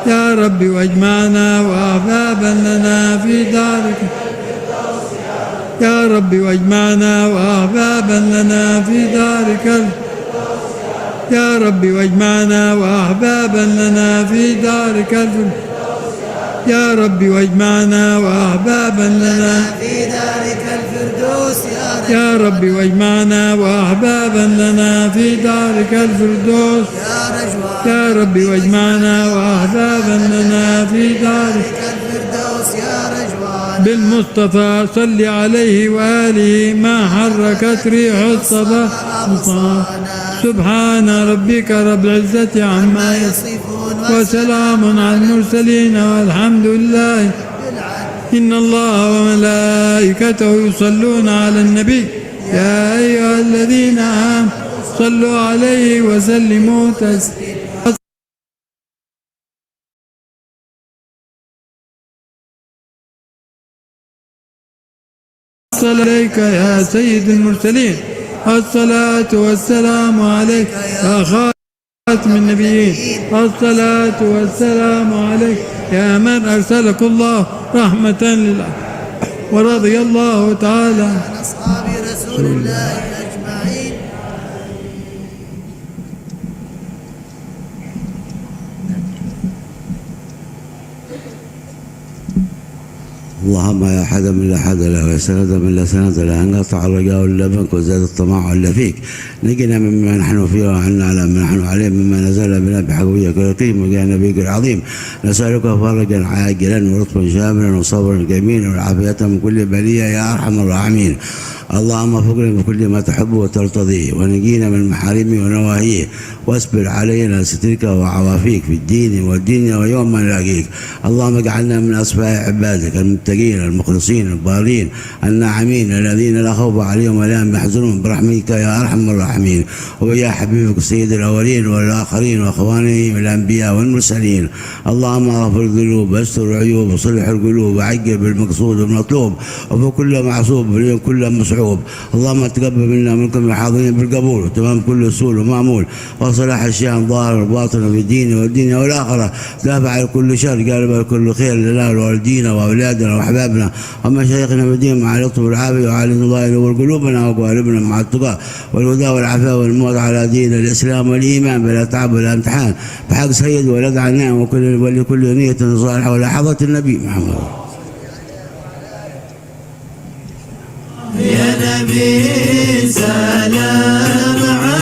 يا ربي واجمعنا وأحبابا لنا في دارك يا ربي واجمعنا وأحبابا لنا في دارك يا ربي واجمعنا وأحبابا لنا في دارك يا ربي واجمعنا وأحبابا لنا في دارك الفردوس يا ربي واجمعنا وأحبابا لنا في دارك الفردوس يا ربي واجمعنا وأحبابا لنا في دارك الفردوس يا رجوان بالمصطفى صل عليه وآله ما حركت ريح الصبا سبحان ربك رب العزة عما يصفون وسلام على المرسلين والحمد لله إن الله وملائكته يصلون على النبي يا أيها الذين آمنوا صلوا عليه وسلموا تسليما. عليك يا سيد المرسلين، الصلاة والسلام عليك يا خاتم النبيين، الصلاة والسلام عليك يا من أرسلك الله رحمة للعالمين، ورضي الله تعالى عن أصحاب رسول الله أجمعين. اللهم يا حد من لا حد له وسند من لا سند له، انقطع الرجاء الا بك وزاد الطمع الا فيك. نجنا مما نحن فيه وعنا على ما نحن عليه مما نزل بنا بحقويك اليقين وجاء نبيك العظيم. نسالك فرجا عاجلا ولطفا شاملا وصبرا جميلا والعافيه من كل بليه يا ارحم الراحمين. اللهم فقنا بكل ما تحب وترتضيه، ونجينا من محارمه ونواهيه، واصبر علينا سترك وعوافيك في الدين والدنيا ويوم ما نلاقيك. اللهم اجعلنا من اصفياء عبادك المتقين المخلصين البارين الناعمين الذين لا خوف عليهم ولا هم يحزنون برحمتك يا ارحم الراحمين. ويا حبيبك سيد الاولين والاخرين واخوانهم الانبياء والمرسلين. اللهم اغفر الذنوب واستر العيوب وصلح القلوب وعجل بالمقصود والمطلوب وفي كل معصوب وفي كل مسعوب. اللهم تقبل منا منكم الحاضرين بالقبول وتمام كل اصول ومعمول وصلاح الشيء ظاهر وباطن في الدين والدنيا والاخره. دافع على كل شر قلب على كل خير لنا ولوالدينا واولادنا واحبابنا ومشايخنا في الدين مع اللطف والعافيه وعلى الله ينور قلوبنا وقوالبنا مع التقى والهدى والعفاء والموت على دين الاسلام والايمان بلا تعب ولا امتحان بحق سيد ولد عنان ولكل نيه صالحه ولحظه النبي محمد. يا نبي سلام